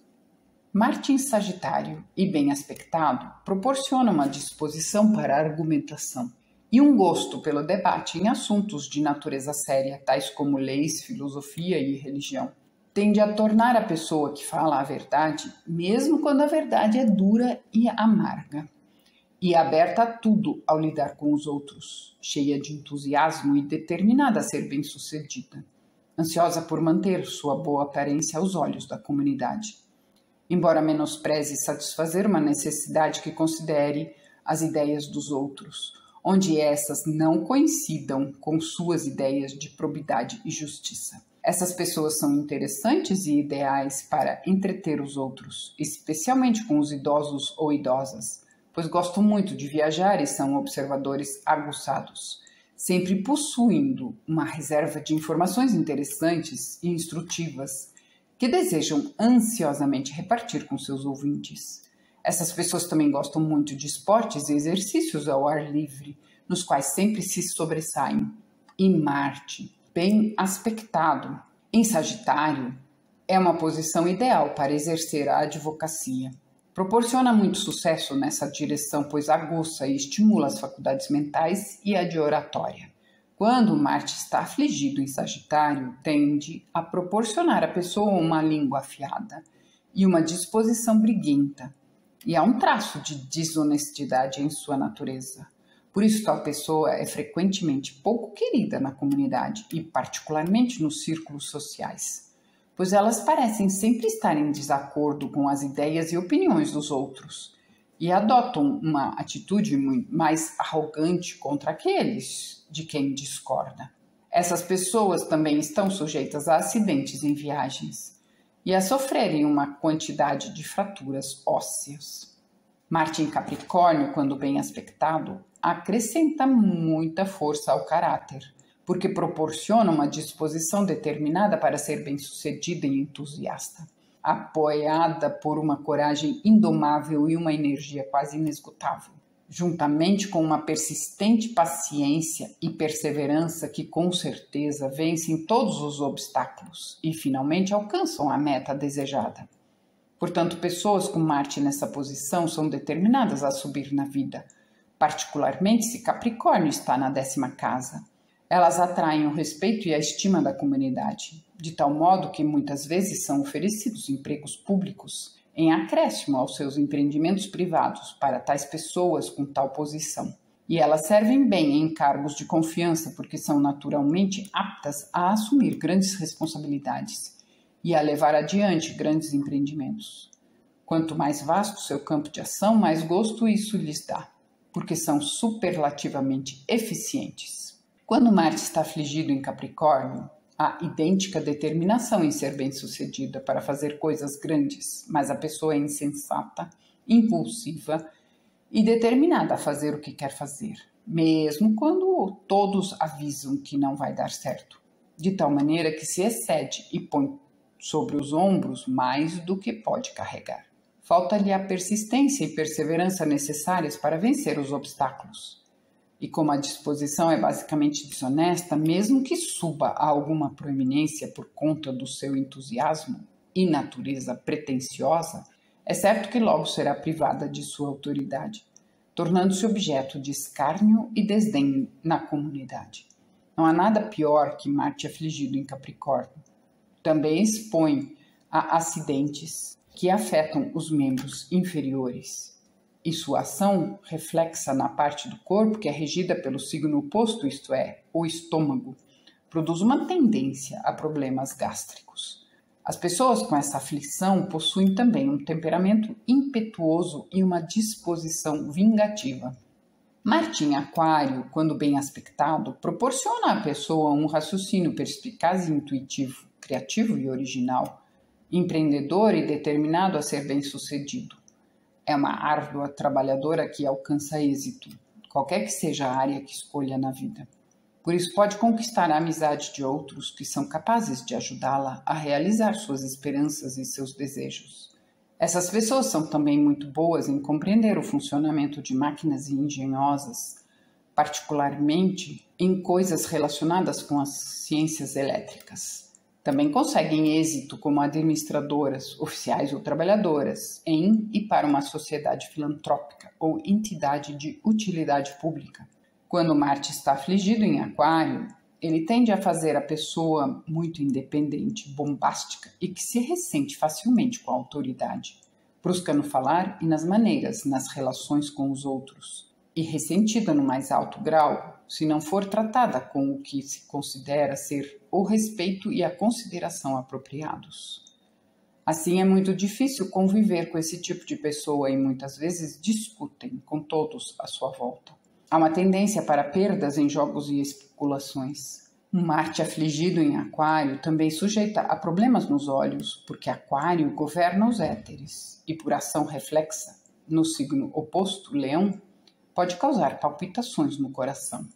Marte em Sagitário e bem aspectado proporciona uma disposição para a argumentação e um gosto pelo debate em assuntos de natureza séria, tais como leis, filosofia e religião. tende a tornar a pessoa que fala a verdade, mesmo quando a verdade é dura e amarga, e aberta a tudo ao lidar com os outros, cheia de entusiasmo e determinada a ser bem-sucedida, ansiosa por manter sua boa aparência aos olhos da comunidade. Embora menospreze satisfazer uma necessidade que considere as ideias dos outros, onde essas não coincidam com suas ideias de probidade e justiça. Essas pessoas são interessantes e ideais para entreter os outros, especialmente com os idosos ou idosas, pois gostam muito de viajar e são observadores aguçados, sempre possuindo uma reserva de informações interessantes e instrutivas que desejam ansiosamente repartir com seus ouvintes. Essas pessoas também gostam muito de esportes e exercícios ao ar livre, nos quais sempre se sobressaem. E Marte, bem aspectado em Sagitário, é uma posição ideal para exercer a advocacia. Proporciona muito sucesso nessa direção, pois aguça e estimula as faculdades mentais e a de oratória. Quando Marte está afligido em Sagitário, tende a proporcionar à pessoa uma língua afiada e uma disposição briguenta, e há um traço de desonestidade em sua natureza. Por isso, tal pessoa é frequentemente pouco querida na comunidade e particularmente nos círculos sociais, pois elas parecem sempre estar em desacordo com as ideias e opiniões dos outros e adotam uma atitude mais arrogante contra aqueles de quem discorda. Essas pessoas também estão sujeitas a acidentes em viagens e a sofrerem uma quantidade de fraturas ósseas. Marte em Capricórnio, quando bem aspectado, acrescenta muita força ao caráter, porque proporciona uma disposição determinada para ser bem-sucedida e entusiasta, apoiada por uma coragem indomável e uma energia quase inesgotável, juntamente com uma persistente paciência e perseverança que com certeza vencem todos os obstáculos e finalmente alcançam a meta desejada. Portanto, pessoas com Marte nessa posição são determinadas a subir na vida, particularmente se Capricórnio está na 10ª casa. Elas atraem o respeito e a estima da comunidade, de tal modo que muitas vezes são oferecidos empregos públicos em acréscimo aos seus empreendimentos privados para tais pessoas com tal posição. E elas servem bem em cargos de confiança porque são naturalmente aptas a assumir grandes responsabilidades e a levar adiante grandes empreendimentos. Quanto mais vasto seu campo de ação, mais gosto isso lhes dá, porque são superlativamente eficientes. Quando Marte está afligido em Capricórnio, há idêntica determinação em ser bem-sucedida para fazer coisas grandes, mas a pessoa é insensata, impulsiva e determinada a fazer o que quer fazer, mesmo quando todos avisam que não vai dar certo, de tal maneira que se excede e põe sobre os ombros mais do que pode carregar. Falta-lhe a persistência e perseverança necessárias para vencer os obstáculos. E como a disposição é basicamente desonesta, mesmo que suba a alguma proeminência por conta do seu entusiasmo e natureza pretensiosa, é certo que logo será privada de sua autoridade, tornando-se objeto de escárnio e desdém na comunidade. Não há nada pior que Marte afligido em Capricórnio. Também expõe a acidentes que afetam os membros inferiores, e sua ação reflexa na parte do corpo que é regida pelo signo oposto, isto é, o estômago, produz uma tendência a problemas gástricos. As pessoas com essa aflição possuem também um temperamento impetuoso e uma disposição vingativa. Marte em Aquário, quando bem aspectado, proporciona à pessoa um raciocínio perspicaz e intuitivo, criativo e original, empreendedor e determinado a ser bem-sucedido. É uma árdua trabalhadora que alcança êxito, qualquer que seja a área que escolha na vida. Por isso pode conquistar a amizade de outros que são capazes de ajudá-la a realizar suas esperanças e seus desejos. Essas pessoas são também muito boas em compreender o funcionamento de máquinas engenhosas, particularmente em coisas relacionadas com as ciências elétricas. Também conseguem êxito como administradoras, oficiais ou trabalhadoras em e para uma sociedade filantrópica ou entidade de utilidade pública. Quando Marte está afligido em Aquário, ele tende a fazer a pessoa muito independente, bombástica e que se ressente facilmente com a autoridade, brusca no falar e nas maneiras, nas relações com os outros, e ressentida no mais alto grau, se não for tratada com o que se considera ser o respeito e a consideração apropriados. Assim, é muito difícil conviver com esse tipo de pessoa e muitas vezes discutem com todos à sua volta. Há uma tendência para perdas em jogos e especulações. Um Marte afligido em Aquário também sujeita a problemas nos olhos, porque Aquário governa os éteres e, por ação reflexa no signo oposto, Leão, pode causar palpitações no coração.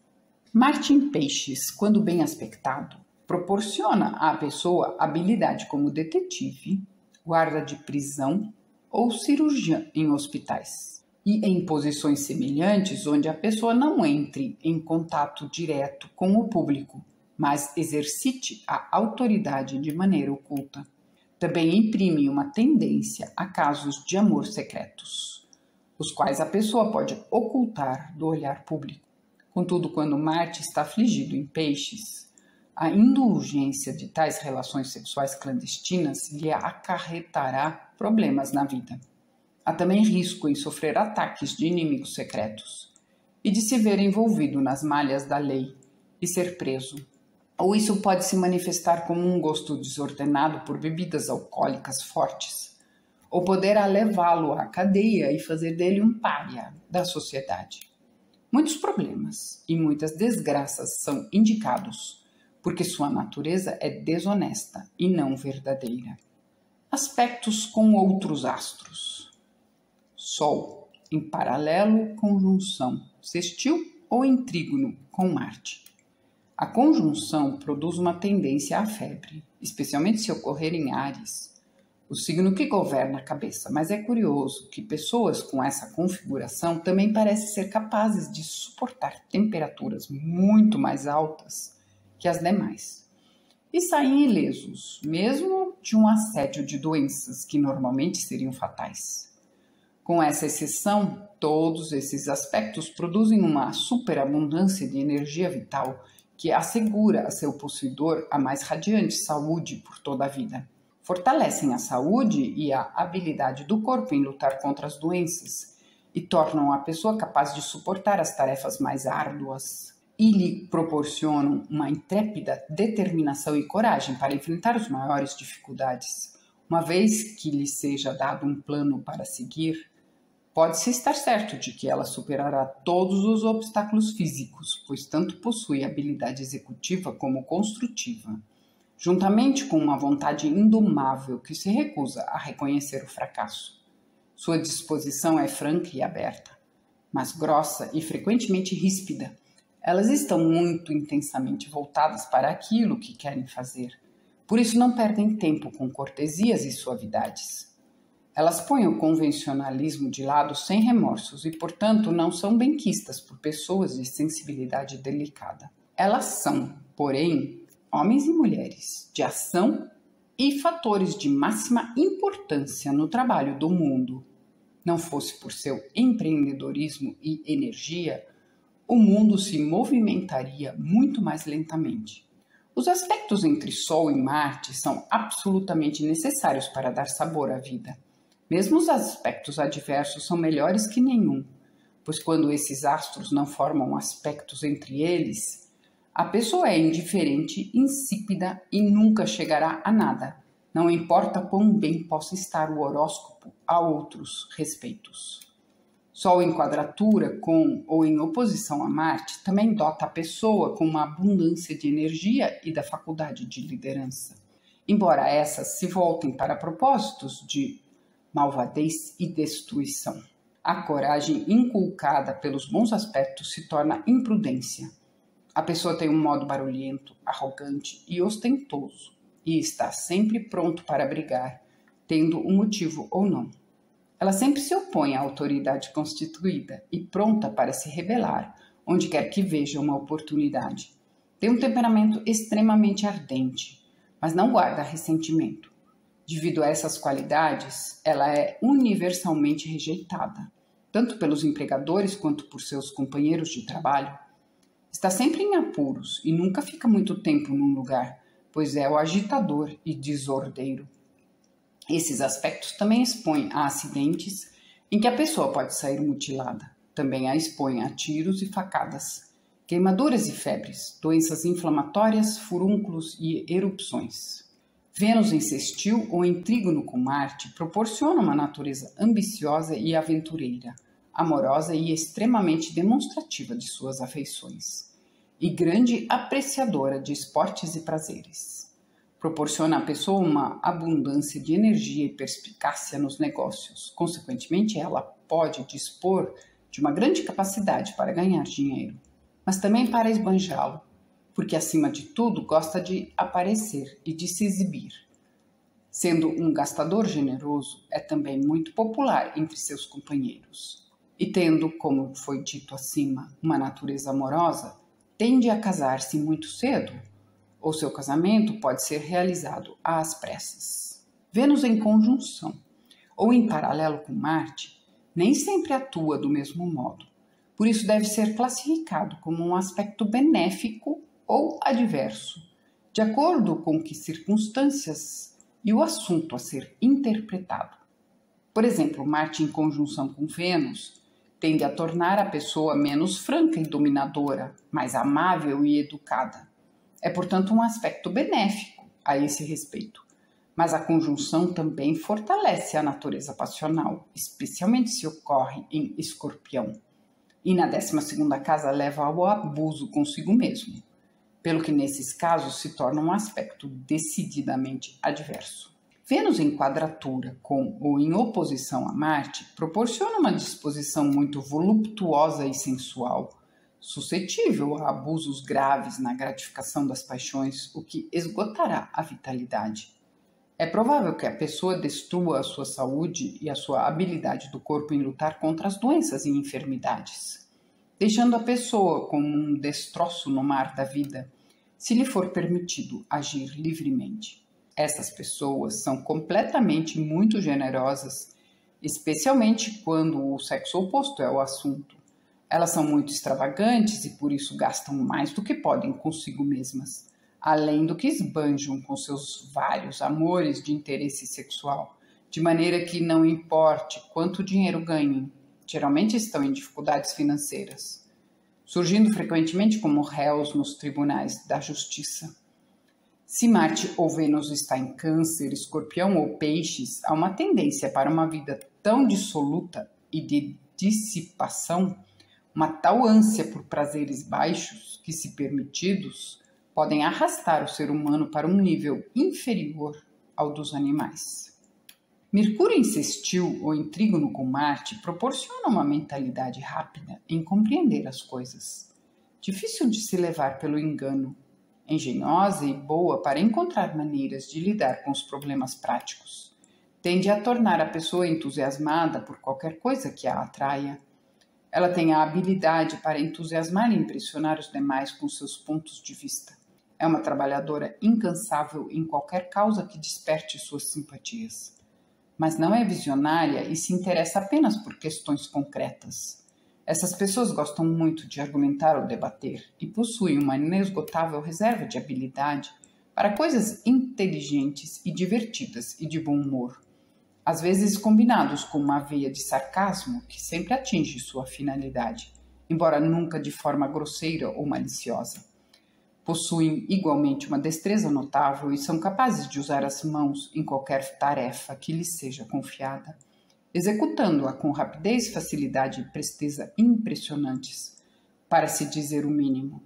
Marte em Peixes, quando bem aspectado, proporciona à pessoa habilidade como detetive, guarda de prisão ou cirurgiã em hospitais. E em posições semelhantes, onde a pessoa não entre em contato direto com o público, mas exercite a autoridade de maneira oculta. Também imprime uma tendência a casos de amor secretos, os quais a pessoa pode ocultar do olhar público. Contudo, quando Marte está afligido em Peixes, a indulgência de tais relações sexuais clandestinas lhe acarretará problemas na vida. Há também risco em sofrer ataques de inimigos secretos e de se ver envolvido nas malhas da lei e ser preso. Ou isso pode se manifestar como um gosto desordenado por bebidas alcoólicas fortes, ou poderá levá-lo à cadeia e fazer dele um pária da sociedade. Muitos problemas e muitas desgraças são indicados, porque sua natureza é desonesta e não verdadeira. Aspectos com outros astros. Sol em paralelo, conjunção, sextil ou em trígono com Marte. A conjunção produz uma tendência à febre, especialmente se ocorrer em Áries, o signo que governa a cabeça, mas é curioso que pessoas com essa configuração também parecem ser capazes de suportar temperaturas muito mais altas que as demais e saem ilesos, mesmo de um assédio de doenças que normalmente seriam fatais. Com essa exceção, todos esses aspectos produzem uma superabundância de energia vital que assegura a seu possuidor a mais radiante saúde por toda a vida. Fortalecem a saúde e a habilidade do corpo em lutar contra as doenças e tornam a pessoa capaz de suportar as tarefas mais árduas e lhe proporcionam uma intrépida determinação e coragem para enfrentar as maiores dificuldades. Uma vez que lhe seja dado um plano para seguir, pode-se estar certo de que ela superará todos os obstáculos físicos, pois tanto possui habilidade executiva como construtiva, juntamente com uma vontade indomável que se recusa a reconhecer o fracasso. Sua disposição é franca e aberta, mas grossa e frequentemente ríspida. Elas estão muito intensamente voltadas para aquilo que querem fazer. Por isso não perdem tempo com cortesias e suavidades. Elas põem o convencionalismo de lado sem remorsos e, portanto, não são benquistas por pessoas de sensibilidade delicada. Elas são, porém, homens e mulheres de ação e fatores de máxima importância no trabalho do mundo. Não fosse por seu empreendedorismo e energia, o mundo se movimentaria muito mais lentamente. Os aspectos entre Sol e Marte são absolutamente necessários para dar sabor à vida. Mesmo os aspectos adversos são melhores que nenhum, pois quando esses astros não formam aspectos entre eles, a pessoa é indiferente, insípida e nunca chegará a nada, não importa quão bem possa estar o horóscopo a outros respeitos. Sol em quadratura com ou em oposição a Marte também dota a pessoa com uma abundância de energia e da faculdade de liderança, embora essas se voltem para propósitos de malvadez e destruição. A coragem inculcada pelos bons aspectos se torna imprudência. A pessoa tem um modo barulhento, arrogante e ostentoso e está sempre pronto para brigar, tendo um motivo ou não. Ela sempre se opõe à autoridade constituída e pronta para se rebelar onde quer que veja uma oportunidade. Tem um temperamento extremamente ardente, mas não guarda ressentimento. Devido a essas qualidades, ela é universalmente rejeitada, tanto pelos empregadores quanto por seus companheiros de trabalho. Está sempre em apuros e nunca fica muito tempo num lugar, pois é o agitador e desordeiro. Esses aspectos também expõem a acidentes em que a pessoa pode sair mutilada. Também a expõem a tiros e facadas, queimaduras e febres, doenças inflamatórias, furúnculos e erupções. Vênus em sextil ou em trígono com Marte proporciona uma natureza ambiciosa e aventureira, amorosa e extremamente demonstrativa de suas afeições, e grande apreciadora de esportes e prazeres. Proporciona à pessoa uma abundância de energia e perspicácia nos negócios. Consequentemente, ela pode dispor de uma grande capacidade para ganhar dinheiro, mas também para esbanjá-lo, porque, acima de tudo, gosta de aparecer e de se exibir. Sendo um gastador generoso, é também muito popular entre seus companheiros. E tendo, como foi dito acima, uma natureza amorosa, tende a casar-se muito cedo, ou seu casamento pode ser realizado às pressas. Vênus em conjunção ou em paralelo com Marte nem sempre atua do mesmo modo. Por isso deve ser classificado como um aspecto benéfico ou adverso, de acordo com que circunstâncias e o assunto a ser interpretado. Por exemplo, Marte em conjunção com Vênus tende a tornar a pessoa menos franca e dominadora, mais amável e educada. É, portanto, um aspecto benéfico a esse respeito. Mas a conjunção também fortalece a natureza passional, especialmente se ocorre em Escorpião. E na 12ª casa leva ao abuso consigo mesmo, pelo que nesses casos se torna um aspecto decididamente adverso. Vênus em quadratura com ou em oposição a Marte proporciona uma disposição muito voluptuosa e sensual, suscetível a abusos graves na gratificação das paixões, o que esgotará a vitalidade. É provável que a pessoa destrua a sua saúde e a sua habilidade do corpo em lutar contra as doenças e enfermidades, deixando a pessoa como um destroço no mar da vida, se lhe for permitido agir livremente. Estas pessoas são completamente muito generosas, especialmente quando o sexo oposto é o assunto. Elas são muito extravagantes e por isso gastam mais do que podem consigo mesmas, além do que esbanjam com seus vários amores de interesse sexual, de maneira que não importe quanto dinheiro ganhem, geralmente estão em dificuldades financeiras, surgindo frequentemente como réus nos tribunais da justiça. Se Marte ou Vênus está em Câncer, Escorpião ou Peixes, há uma tendência para uma vida tão dissoluta e de dissipação, uma tal ânsia por prazeres baixos que, se permitidos, podem arrastar o ser humano para um nível inferior ao dos animais. Mercúrio em sextil ou em trígono com Marte proporciona uma mentalidade rápida em compreender as coisas, difícil de se levar pelo engano, engenhosa e boa para encontrar maneiras de lidar com os problemas práticos. Tende a tornar a pessoa entusiasmada por qualquer coisa que a atraia. Ela tem a habilidade para entusiasmar e impressionar os demais com seus pontos de vista. É uma trabalhadora incansável em qualquer causa que desperte suas simpatias. Mas não é visionária e se interessa apenas por questões concretas. Essas pessoas gostam muito de argumentar ou debater e possuem uma inesgotável reserva de habilidade para coisas inteligentes e divertidas e de bom humor, às vezes combinados com uma veia de sarcasmo que sempre atinge sua finalidade, embora nunca de forma grosseira ou maliciosa. Possuem igualmente uma destreza notável e são capazes de usar as mãos em qualquer tarefa que lhes seja confiada, executando-a com rapidez, facilidade e presteza impressionantes, para se dizer o mínimo.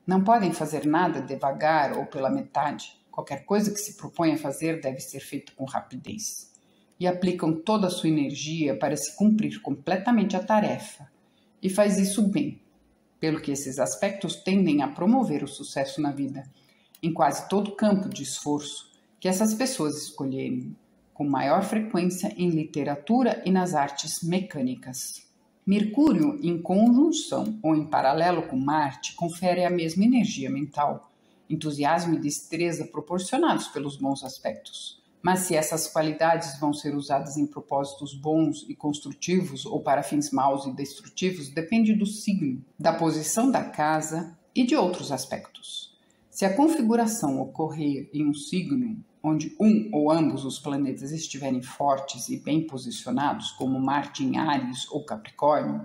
Não podem fazer nada devagar ou pela metade. Qualquer coisa que se propõe a fazer deve ser feita com rapidez. E aplicam toda a sua energia para se cumprir completamente a tarefa, e faz isso bem, pelo que esses aspectos tendem a promover o sucesso na vida, em quase todo campo de esforço que essas pessoas escolherem, com maior frequência em literatura e nas artes mecânicas. Mercúrio, em conjunção ou em paralelo com Marte, confere a mesma energia mental, entusiasmo e destreza proporcionados pelos bons aspectos. Mas se essas qualidades vão ser usadas em propósitos bons e construtivos ou para fins maus e destrutivos, depende do signo, da posição da casa e de outros aspectos. Se a configuração ocorrer em um signo onde um ou ambos os planetas estiverem fortes e bem posicionados, como Marte em Áries ou Capricórnio,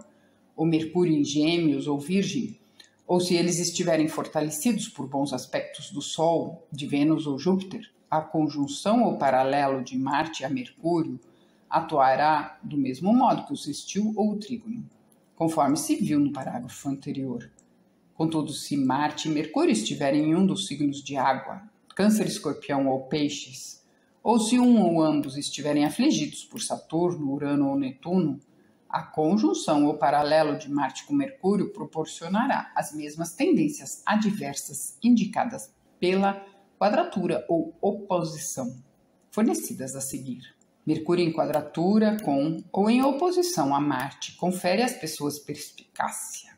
ou Mercúrio em Gêmeos ou Virgem, ou se eles estiverem fortalecidos por bons aspectos do Sol, de Vênus ou Júpiter, a conjunção ou paralelo de Marte a Mercúrio atuará do mesmo modo que o sextil ou o trígono, conforme se viu no parágrafo anterior. Contudo, se Marte e Mercúrio estiverem em um dos signos de água, Câncer, Escorpião ou Peixes, ou se um ou ambos estiverem afligidos por Saturno, Urano ou Netuno, a conjunção ou paralelo de Marte com Mercúrio proporcionará as mesmas tendências adversas indicadas pela quadratura ou oposição, fornecidas a seguir. Mercúrio em quadratura com ou em oposição a Marte confere às pessoas perspicácia,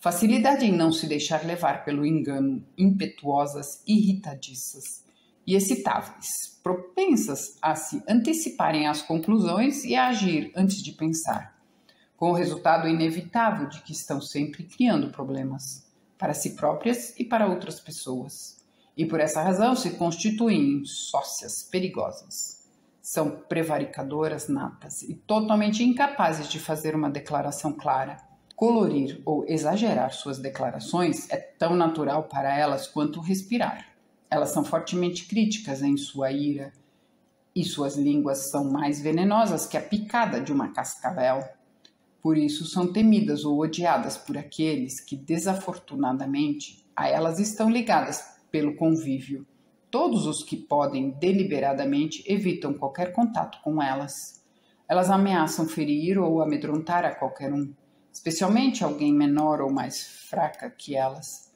facilidade em não se deixar levar pelo engano, impetuosas, irritadiças e excitáveis, propensas a se anteciparem às conclusões e a agir antes de pensar, com o resultado inevitável de que estão sempre criando problemas, para si próprias e para outras pessoas, e por essa razão se constituem sócias perigosas. São prevaricadoras natas e totalmente incapazes de fazer uma declaração clara. Colorir ou exagerar suas declarações é tão natural para elas quanto respirar. Elas são fortemente críticas em sua ira, e suas línguas são mais venenosas que a picada de uma cascavel. Por isso são temidas ou odiadas por aqueles que, desafortunadamente, a elas estão ligadas pelo convívio. Todos os que podem deliberadamente evitam qualquer contato com elas. Elas ameaçam ferir ou amedrontar a qualquer um, especialmente alguém menor ou mais fraca que elas,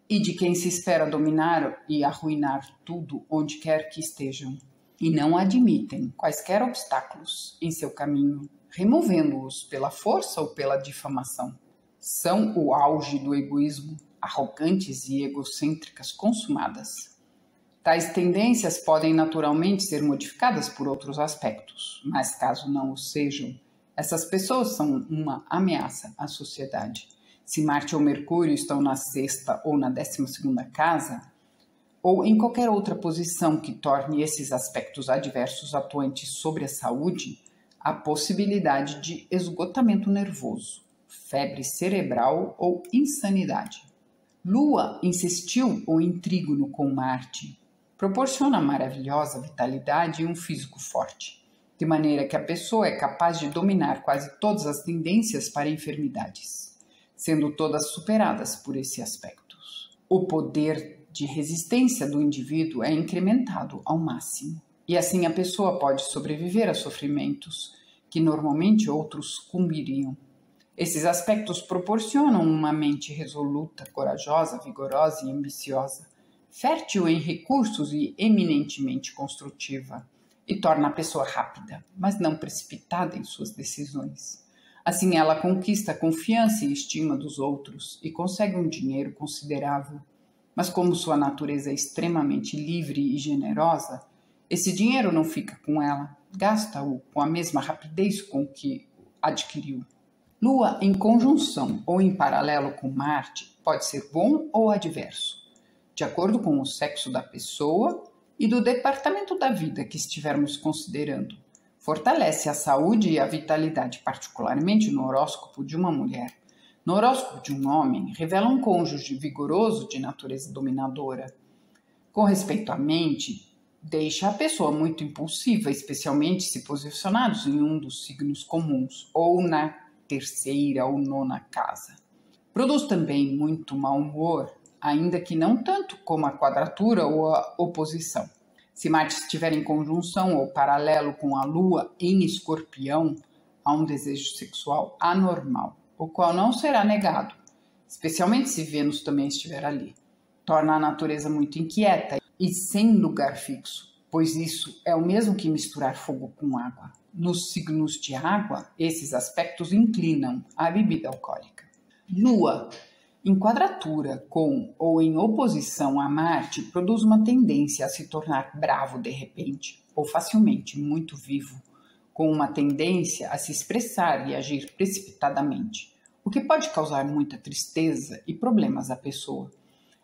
e de quem se espera dominar e arruinar tudo onde quer que estejam, e não admitem quaisquer obstáculos em seu caminho, removendo-os pela força ou pela difamação. São o auge do egoísmo, arrogantes e egocêntricas consumadas. Tais tendências podem naturalmente ser modificadas por outros aspectos, mas caso não o sejam, essas pessoas são uma ameaça à sociedade. Se Marte ou Mercúrio estão na 6ª ou na 12ª casa, ou em qualquer outra posição que torne esses aspectos adversos atuantes sobre a saúde, há possibilidade de esgotamento nervoso, febre cerebral ou insanidade. Lua em sextil ou em trígono com Marte proporciona maravilhosa vitalidade e um físico forte, de maneira que a pessoa é capaz de dominar quase todas as tendências para enfermidades, sendo todas superadas por esse aspecto. O poder de resistência do indivíduo é incrementado ao máximo, e assim a pessoa pode sobreviver a sofrimentos que normalmente outros cumbiriam. Esses aspectos proporcionam uma mente resoluta, corajosa, vigorosa e ambiciosa, fértil em recursos e eminentemente construtiva, e torna a pessoa rápida, mas não precipitada em suas decisões. Assim ela conquista a confiança e estima dos outros e consegue um dinheiro considerável. Mas como sua natureza é extremamente livre e generosa, esse dinheiro não fica com ela, gasta-o com a mesma rapidez com que adquiriu. Lua em conjunção ou em paralelo com Marte pode ser bom ou adverso, de acordo com o sexo da pessoa e do departamento da vida que estivermos considerando. Fortalece a saúde e a vitalidade, particularmente no horóscopo de uma mulher. No horóscopo de um homem, revela um cônjuge vigoroso de natureza dominadora. Com respeito à mente, deixa a pessoa muito impulsiva, especialmente se posicionados em um dos signos comuns ou na 3ª ou 9ª casa. Produz também muito mau humor, ainda que não tanto como a quadratura ou a oposição. Se Marte estiver em conjunção ou paralelo com a Lua em Escorpião, há um desejo sexual anormal, o qual não será negado, especialmente se Vênus também estiver ali. Torna a natureza muito inquieta e sem lugar fixo, pois isso é o mesmo que misturar fogo com água. Nos signos de água, esses aspectos inclinam à bebida alcoólica. Lua em quadratura com ou em oposição a Marte produz uma tendência a se tornar bravo de repente ou facilmente muito vivo, com uma tendência a se expressar e agir precipitadamente, o que pode causar muita tristeza e problemas à pessoa.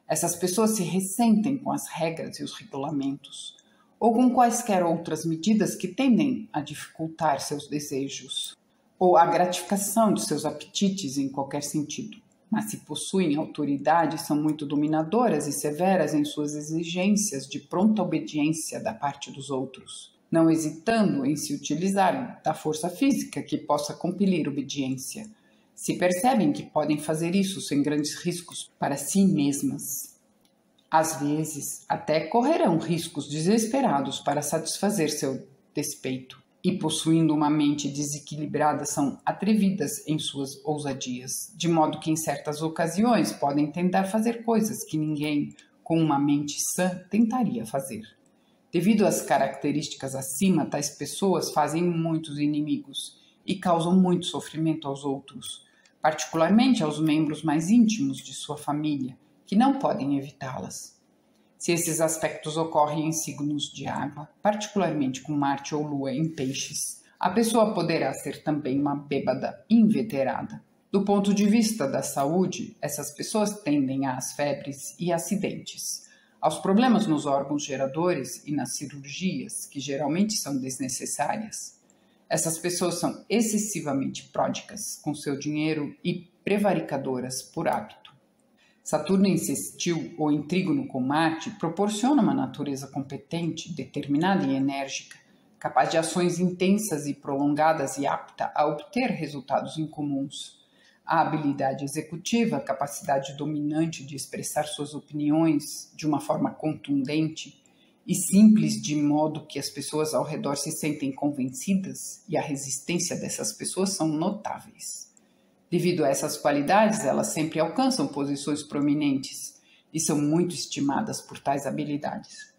Essas pessoas se ressentem com as regras e os regulamentos, ou com quaisquer outras medidas que tendem a dificultar seus desejos, ou a gratificação de seus apetites em qualquer sentido. Mas se possuem autoridade, são muito dominadoras e severas em suas exigências de pronta obediência da parte dos outros, não hesitando em se utilizar da força física que possa compelir obediência. Se percebem que podem fazer isso sem grandes riscos para si mesmas. Às vezes, até correrão riscos desesperados para satisfazer seu despeito. E possuindo uma mente desequilibrada são atrevidas em suas ousadias, de modo que em certas ocasiões podem tentar fazer coisas que ninguém com uma mente sã tentaria fazer. Devido às características acima, tais pessoas fazem muitos inimigos e causam muito sofrimento aos outros, particularmente aos membros mais íntimos de sua família, que não podem evitá-las. Se esses aspectos ocorrem em signos de água, particularmente com Marte ou Lua em peixes, a pessoa poderá ser também uma bêbada inveterada. Do ponto de vista da saúde, essas pessoas tendem às febres e acidentes, aos problemas nos órgãos geradores e nas cirurgias, que geralmente são desnecessárias. Essas pessoas são excessivamente pródigas com seu dinheiro e prevaricadoras por hábito. Saturno em sextil ou em trígono com Marte proporciona uma natureza competente, determinada e enérgica, capaz de ações intensas e prolongadas e apta a obter resultados incomuns. A habilidade executiva, a capacidade dominante de expressar suas opiniões de uma forma contundente e simples, de modo que as pessoas ao redor se sentem convencidas, e a resistência dessas pessoas são notáveis. Devido a essas qualidades, elas sempre alcançam posições prominentes e são muito estimadas por tais habilidades.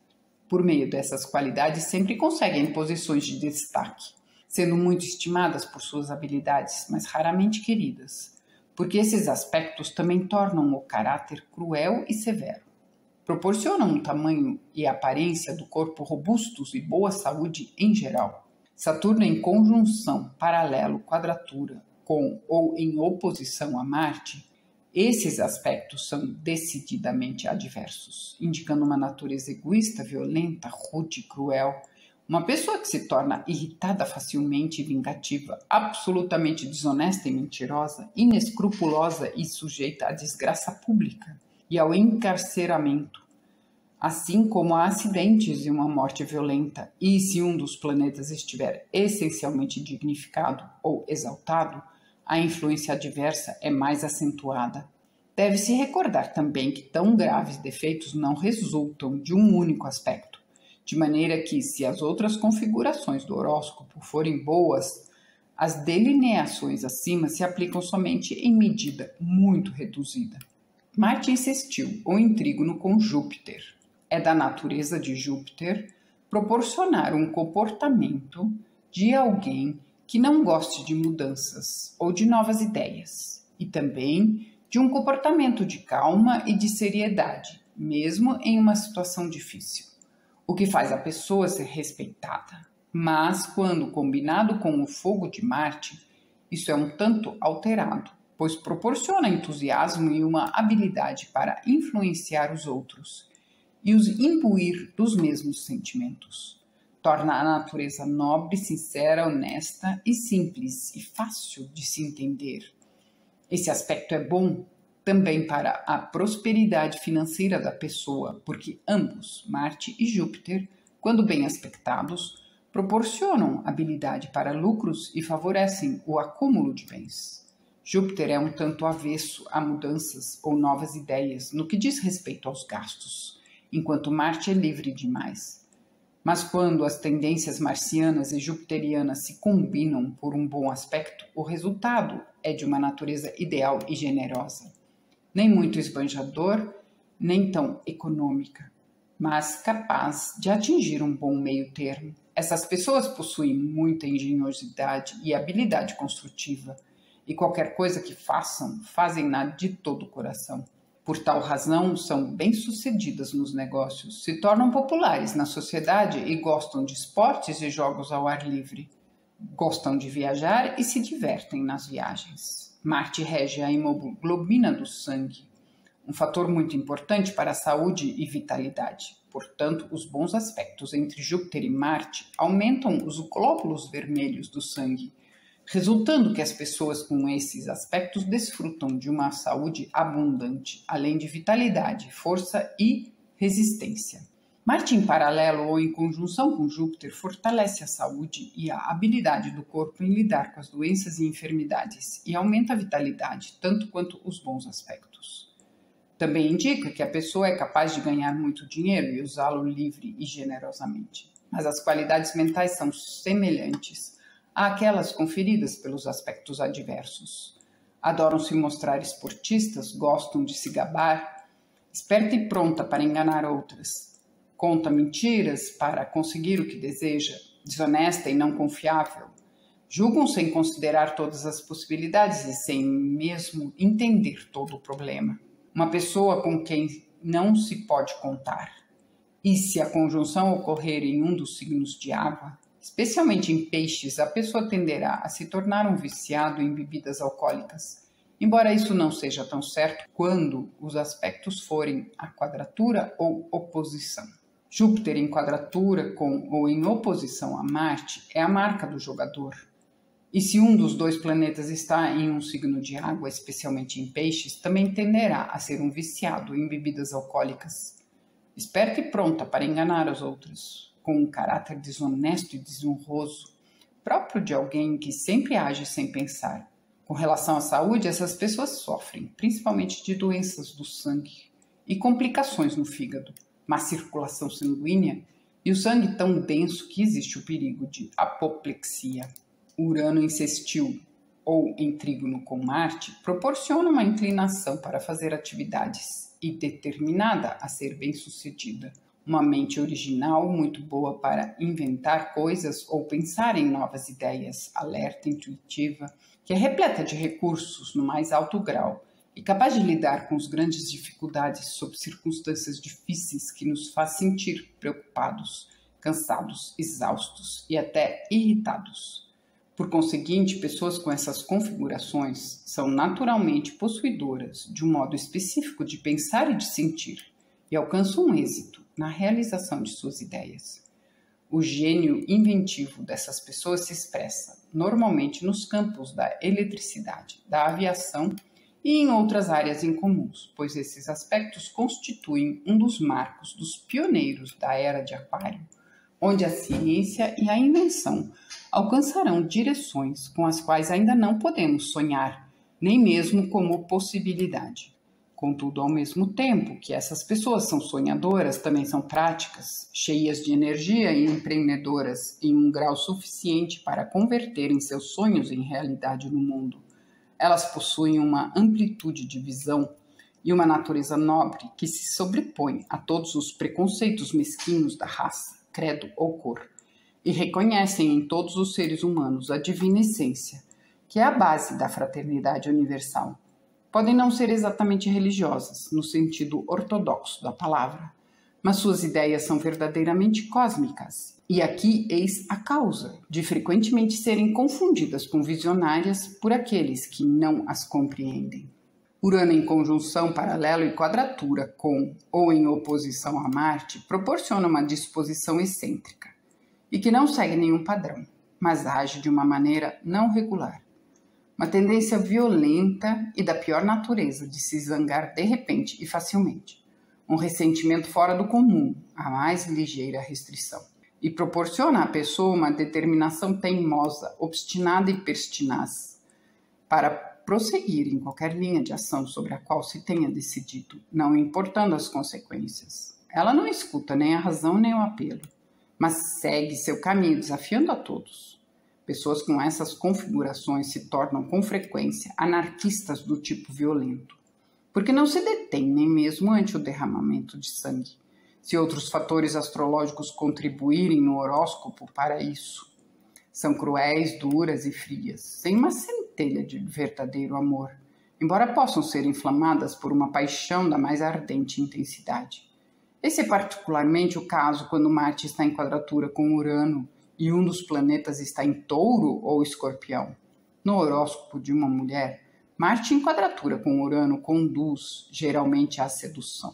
Por meio dessas qualidades, sempre conseguem posições de destaque, sendo muito estimadas por suas habilidades, mas raramente queridas, porque esses aspectos também tornam o caráter cruel e severo. Proporcionam um tamanho e aparência do corpo robustos e boa saúde em geral. Saturno em conjunção, paralelo, quadratura, com ou em oposição a Marte, esses aspectos são decididamente adversos, indicando uma natureza egoísta, violenta, rude, cruel, uma pessoa que se torna irritada facilmente e vingativa, absolutamente desonesta e mentirosa, inescrupulosa e sujeita à desgraça pública e ao encarceramento, assim como a acidentes e uma morte violenta. E se um dos planetas estiver essencialmente dignificado ou exaltado, a influência adversa é mais acentuada. Deve-se recordar também que tão graves defeitos não resultam de um único aspecto, de maneira que, se as outras configurações do horóscopo forem boas, as delineações acima se aplicam somente em medida muito reduzida. Marte em sextil ou em trígono com Júpiter. É da natureza de Júpiter proporcionar um comportamento de alguém que não goste de mudanças ou de novas ideias, e também de um comportamento de calma e de seriedade, mesmo em uma situação difícil, o que faz a pessoa ser respeitada. Mas, quando combinado com o fogo de Marte, isso é um tanto alterado, pois proporciona entusiasmo e uma habilidade para influenciar os outros e os imbuir dos mesmos sentimentos. Torna a natureza nobre, sincera, honesta e simples e fácil de se entender. Esse aspecto é bom também para a prosperidade financeira da pessoa, porque ambos, Marte e Júpiter, quando bem aspectados, proporcionam habilidade para lucros e favorecem o acúmulo de bens. Júpiter é um tanto avesso a mudanças ou novas ideias no que diz respeito aos gastos, enquanto Marte é livre demais. Mas quando as tendências marcianas e jupiterianas se combinam por um bom aspecto, o resultado é de uma natureza ideal e generosa. Nem muito esbanjador, nem tão econômica, mas capaz de atingir um bom meio termo. Essas pessoas possuem muita engenhosidade e habilidade construtiva, e qualquer coisa que façam, fazem-na de todo o coração. Por tal razão, são bem-sucedidas nos negócios, se tornam populares na sociedade e gostam de esportes e jogos ao ar livre. Gostam de viajar e se divertem nas viagens. Marte rege a hemoglobina do sangue, um fator muito importante para a saúde e vitalidade. Portanto, os bons aspectos entre Júpiter e Marte aumentam os glóbulos vermelhos do sangue, resultando que as pessoas com esses aspectos desfrutam de uma saúde abundante, além de vitalidade, força e resistência. Marte em paralelo ou em conjunção com Júpiter fortalece a saúde e a habilidade do corpo em lidar com as doenças e enfermidades e aumenta a vitalidade, tanto quanto os bons aspectos. Também indica que a pessoa é capaz de ganhar muito dinheiro e usá-lo livre e generosamente. Mas as qualidades mentais são semelhantes àquelas conferidas pelos aspectos adversos. Adoram se mostrar esportistas, gostam de se gabar, esperta e pronta para enganar outras. Conta mentiras para conseguir o que deseja, desonesta e não confiável. Julgam sem considerar todas as possibilidades e sem mesmo entender todo o problema. Uma pessoa com quem não se pode contar. E se a conjunção ocorrer em um dos signos de água, especialmente em peixes, a pessoa tenderá a se tornar um viciado em bebidas alcoólicas, embora isso não seja tão certo quando os aspectos forem a quadratura ou oposição. Júpiter em quadratura com ou em oposição a Marte é a marca do jogador. E se um dos dois planetas está em um signo de água, especialmente em peixes, também tenderá a ser um viciado em bebidas alcoólicas. Esperta e pronta para enganar os outros, com um caráter desonesto e desonroso, próprio de alguém que sempre age sem pensar. Com relação à saúde, essas pessoas sofrem, principalmente de doenças do sangue e complicações no fígado, má circulação sanguínea e o sangue tão denso que existe o perigo de apoplexia. Urano em sextil ou em trígono com Marte proporciona uma inclinação para fazer atividades e determinada a ser bem-sucedida. Uma mente original muito boa para inventar coisas ou pensar em novas ideias, alerta, intuitiva, que é repleta de recursos no mais alto grau e capaz de lidar com as grandes dificuldades sob circunstâncias difíceis que nos faz sentir preocupados, cansados, exaustos e até irritados. Por conseguinte, pessoas com essas configurações são naturalmente possuidoras de um modo específico de pensar e de sentir e alcançam um êxito na realização de suas ideias. O gênio inventivo dessas pessoas se expressa normalmente nos campos da eletricidade, da aviação e em outras áreas incomuns, pois esses aspectos constituem um dos marcos dos pioneiros da era de Aquário, onde a ciência e a invenção alcançarão direções com as quais ainda não podemos sonhar, nem mesmo como possibilidade. Contudo, ao mesmo tempo que essas pessoas são sonhadoras, também são práticas, cheias de energia e empreendedoras em um grau suficiente para converterem seus sonhos em realidade no mundo. Elas possuem uma amplitude de visão e uma natureza nobre que se sobrepõe a todos os preconceitos mesquinhos da raça, credo ou cor, e reconhecem em todos os seres humanos a divina essência, que é a base da fraternidade universal. Podem não ser exatamente religiosas, no sentido ortodoxo da palavra, mas suas ideias são verdadeiramente cósmicas. E aqui eis a causa de frequentemente serem confundidas com visionárias por aqueles que não as compreendem. Urano em conjunção, paralelo e quadratura com ou em oposição a Marte proporciona uma disposição excêntrica e que não segue nenhum padrão, mas age de uma maneira não regular. Uma tendência violenta e da pior natureza de se zangar de repente e facilmente. Um ressentimento fora do comum, a mais ligeira restrição. E proporciona à pessoa uma determinação teimosa, obstinada e pertinaz para prosseguir em qualquer linha de ação sobre a qual se tenha decidido, não importando as consequências. Ela não escuta nem a razão nem o apelo, mas segue seu caminho desafiando a todos. Pessoas com essas configurações se tornam com frequência anarquistas do tipo violento, porque não se detêm nem mesmo ante o derramamento de sangue, se outros fatores astrológicos contribuírem no horóscopo para isso. São cruéis, duras e frias, sem uma centelha de verdadeiro amor, embora possam ser inflamadas por uma paixão da mais ardente intensidade. Esse é particularmente o caso quando Marte está em quadratura com Urano e um dos planetas está em Touro ou Escorpião. No horóscopo de uma mulher, Marte em quadratura com Urano conduz geralmente à sedução.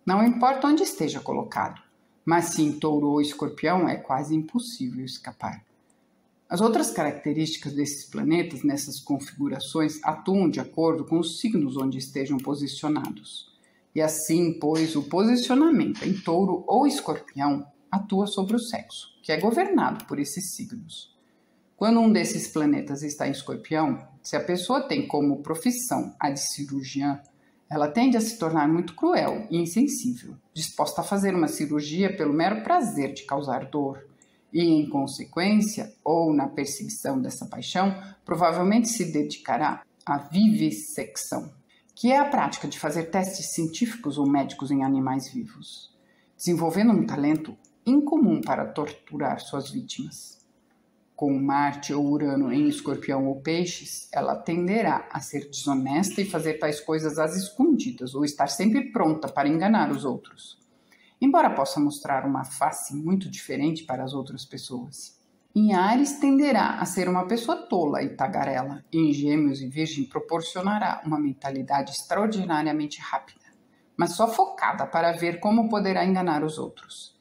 Não importa onde esteja colocado, mas se em Touro ou Escorpião é quase impossível escapar. As outras características desses planetas nessas configurações atuam de acordo com os signos onde estejam posicionados. E assim, pois, o posicionamento em Touro ou Escorpião atua sobre o sexo, que é governado por esses signos. Quando um desses planetas está em Escorpião, se a pessoa tem como profissão a de cirurgiã, ela tende a se tornar muito cruel e insensível, disposta a fazer uma cirurgia pelo mero prazer de causar dor. E, em consequência, ou na perseguição dessa paixão, provavelmente se dedicará à vivissecção, que é a prática de fazer testes científicos ou médicos em animais vivos, desenvolvendo um talento incomum para torturar suas vítimas. Com Marte ou Urano em Escorpião ou Peixes, ela tenderá a ser desonesta e fazer tais coisas às escondidas ou estar sempre pronta para enganar os outros, embora possa mostrar uma face muito diferente para as outras pessoas. Em Áries tenderá a ser uma pessoa tola e tagarela, e em Gêmeos e Virgem proporcionará uma mentalidade extraordinariamente rápida, mas só focada para ver como poderá enganar os outros.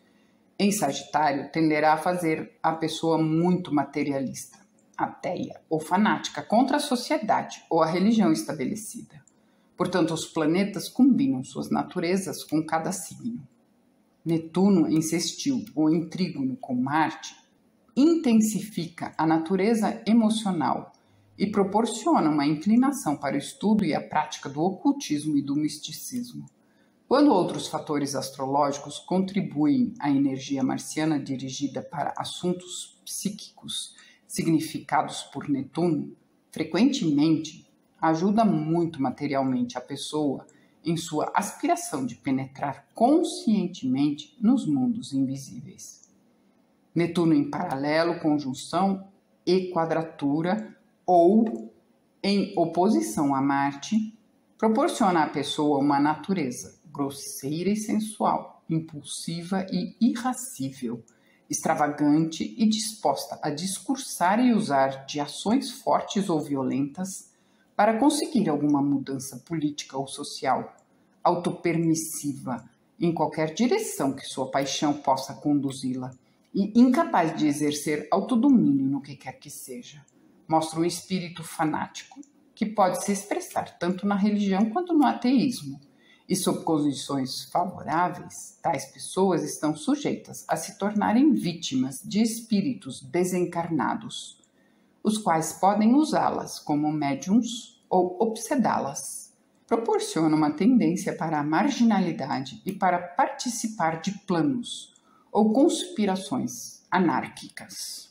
Em Sagitário tenderá a fazer a pessoa muito materialista, ateia ou fanática contra a sociedade ou a religião estabelecida. Portanto, os planetas combinam suas naturezas com cada signo. Netuno em sextil ou em trígono com Marte intensifica a natureza emocional e proporciona uma inclinação para o estudo e a prática do ocultismo e do misticismo. Quando outros fatores astrológicos contribuem à energia marciana dirigida para assuntos psíquicos significados por Netuno, frequentemente ajuda muito materialmente a pessoa em sua aspiração de penetrar conscientemente nos mundos invisíveis. Netuno em paralelo, conjunção e quadratura ou em oposição a Marte proporciona à pessoa uma natureza grosseira e sensual, impulsiva e irascível, extravagante e disposta a discursar e usar de ações fortes ou violentas para conseguir alguma mudança política ou social, autopermissiva em qualquer direção que sua paixão possa conduzi-la e incapaz de exercer autodomínio no que quer que seja. Mostra um espírito fanático que pode se expressar tanto na religião quanto no ateísmo. E sob condições favoráveis, tais pessoas estão sujeitas a se tornarem vítimas de espíritos desencarnados, os quais podem usá-las como médiums ou obsedá-las. Proporciona uma tendência para a marginalidade e para participar de planos ou conspirações anárquicas.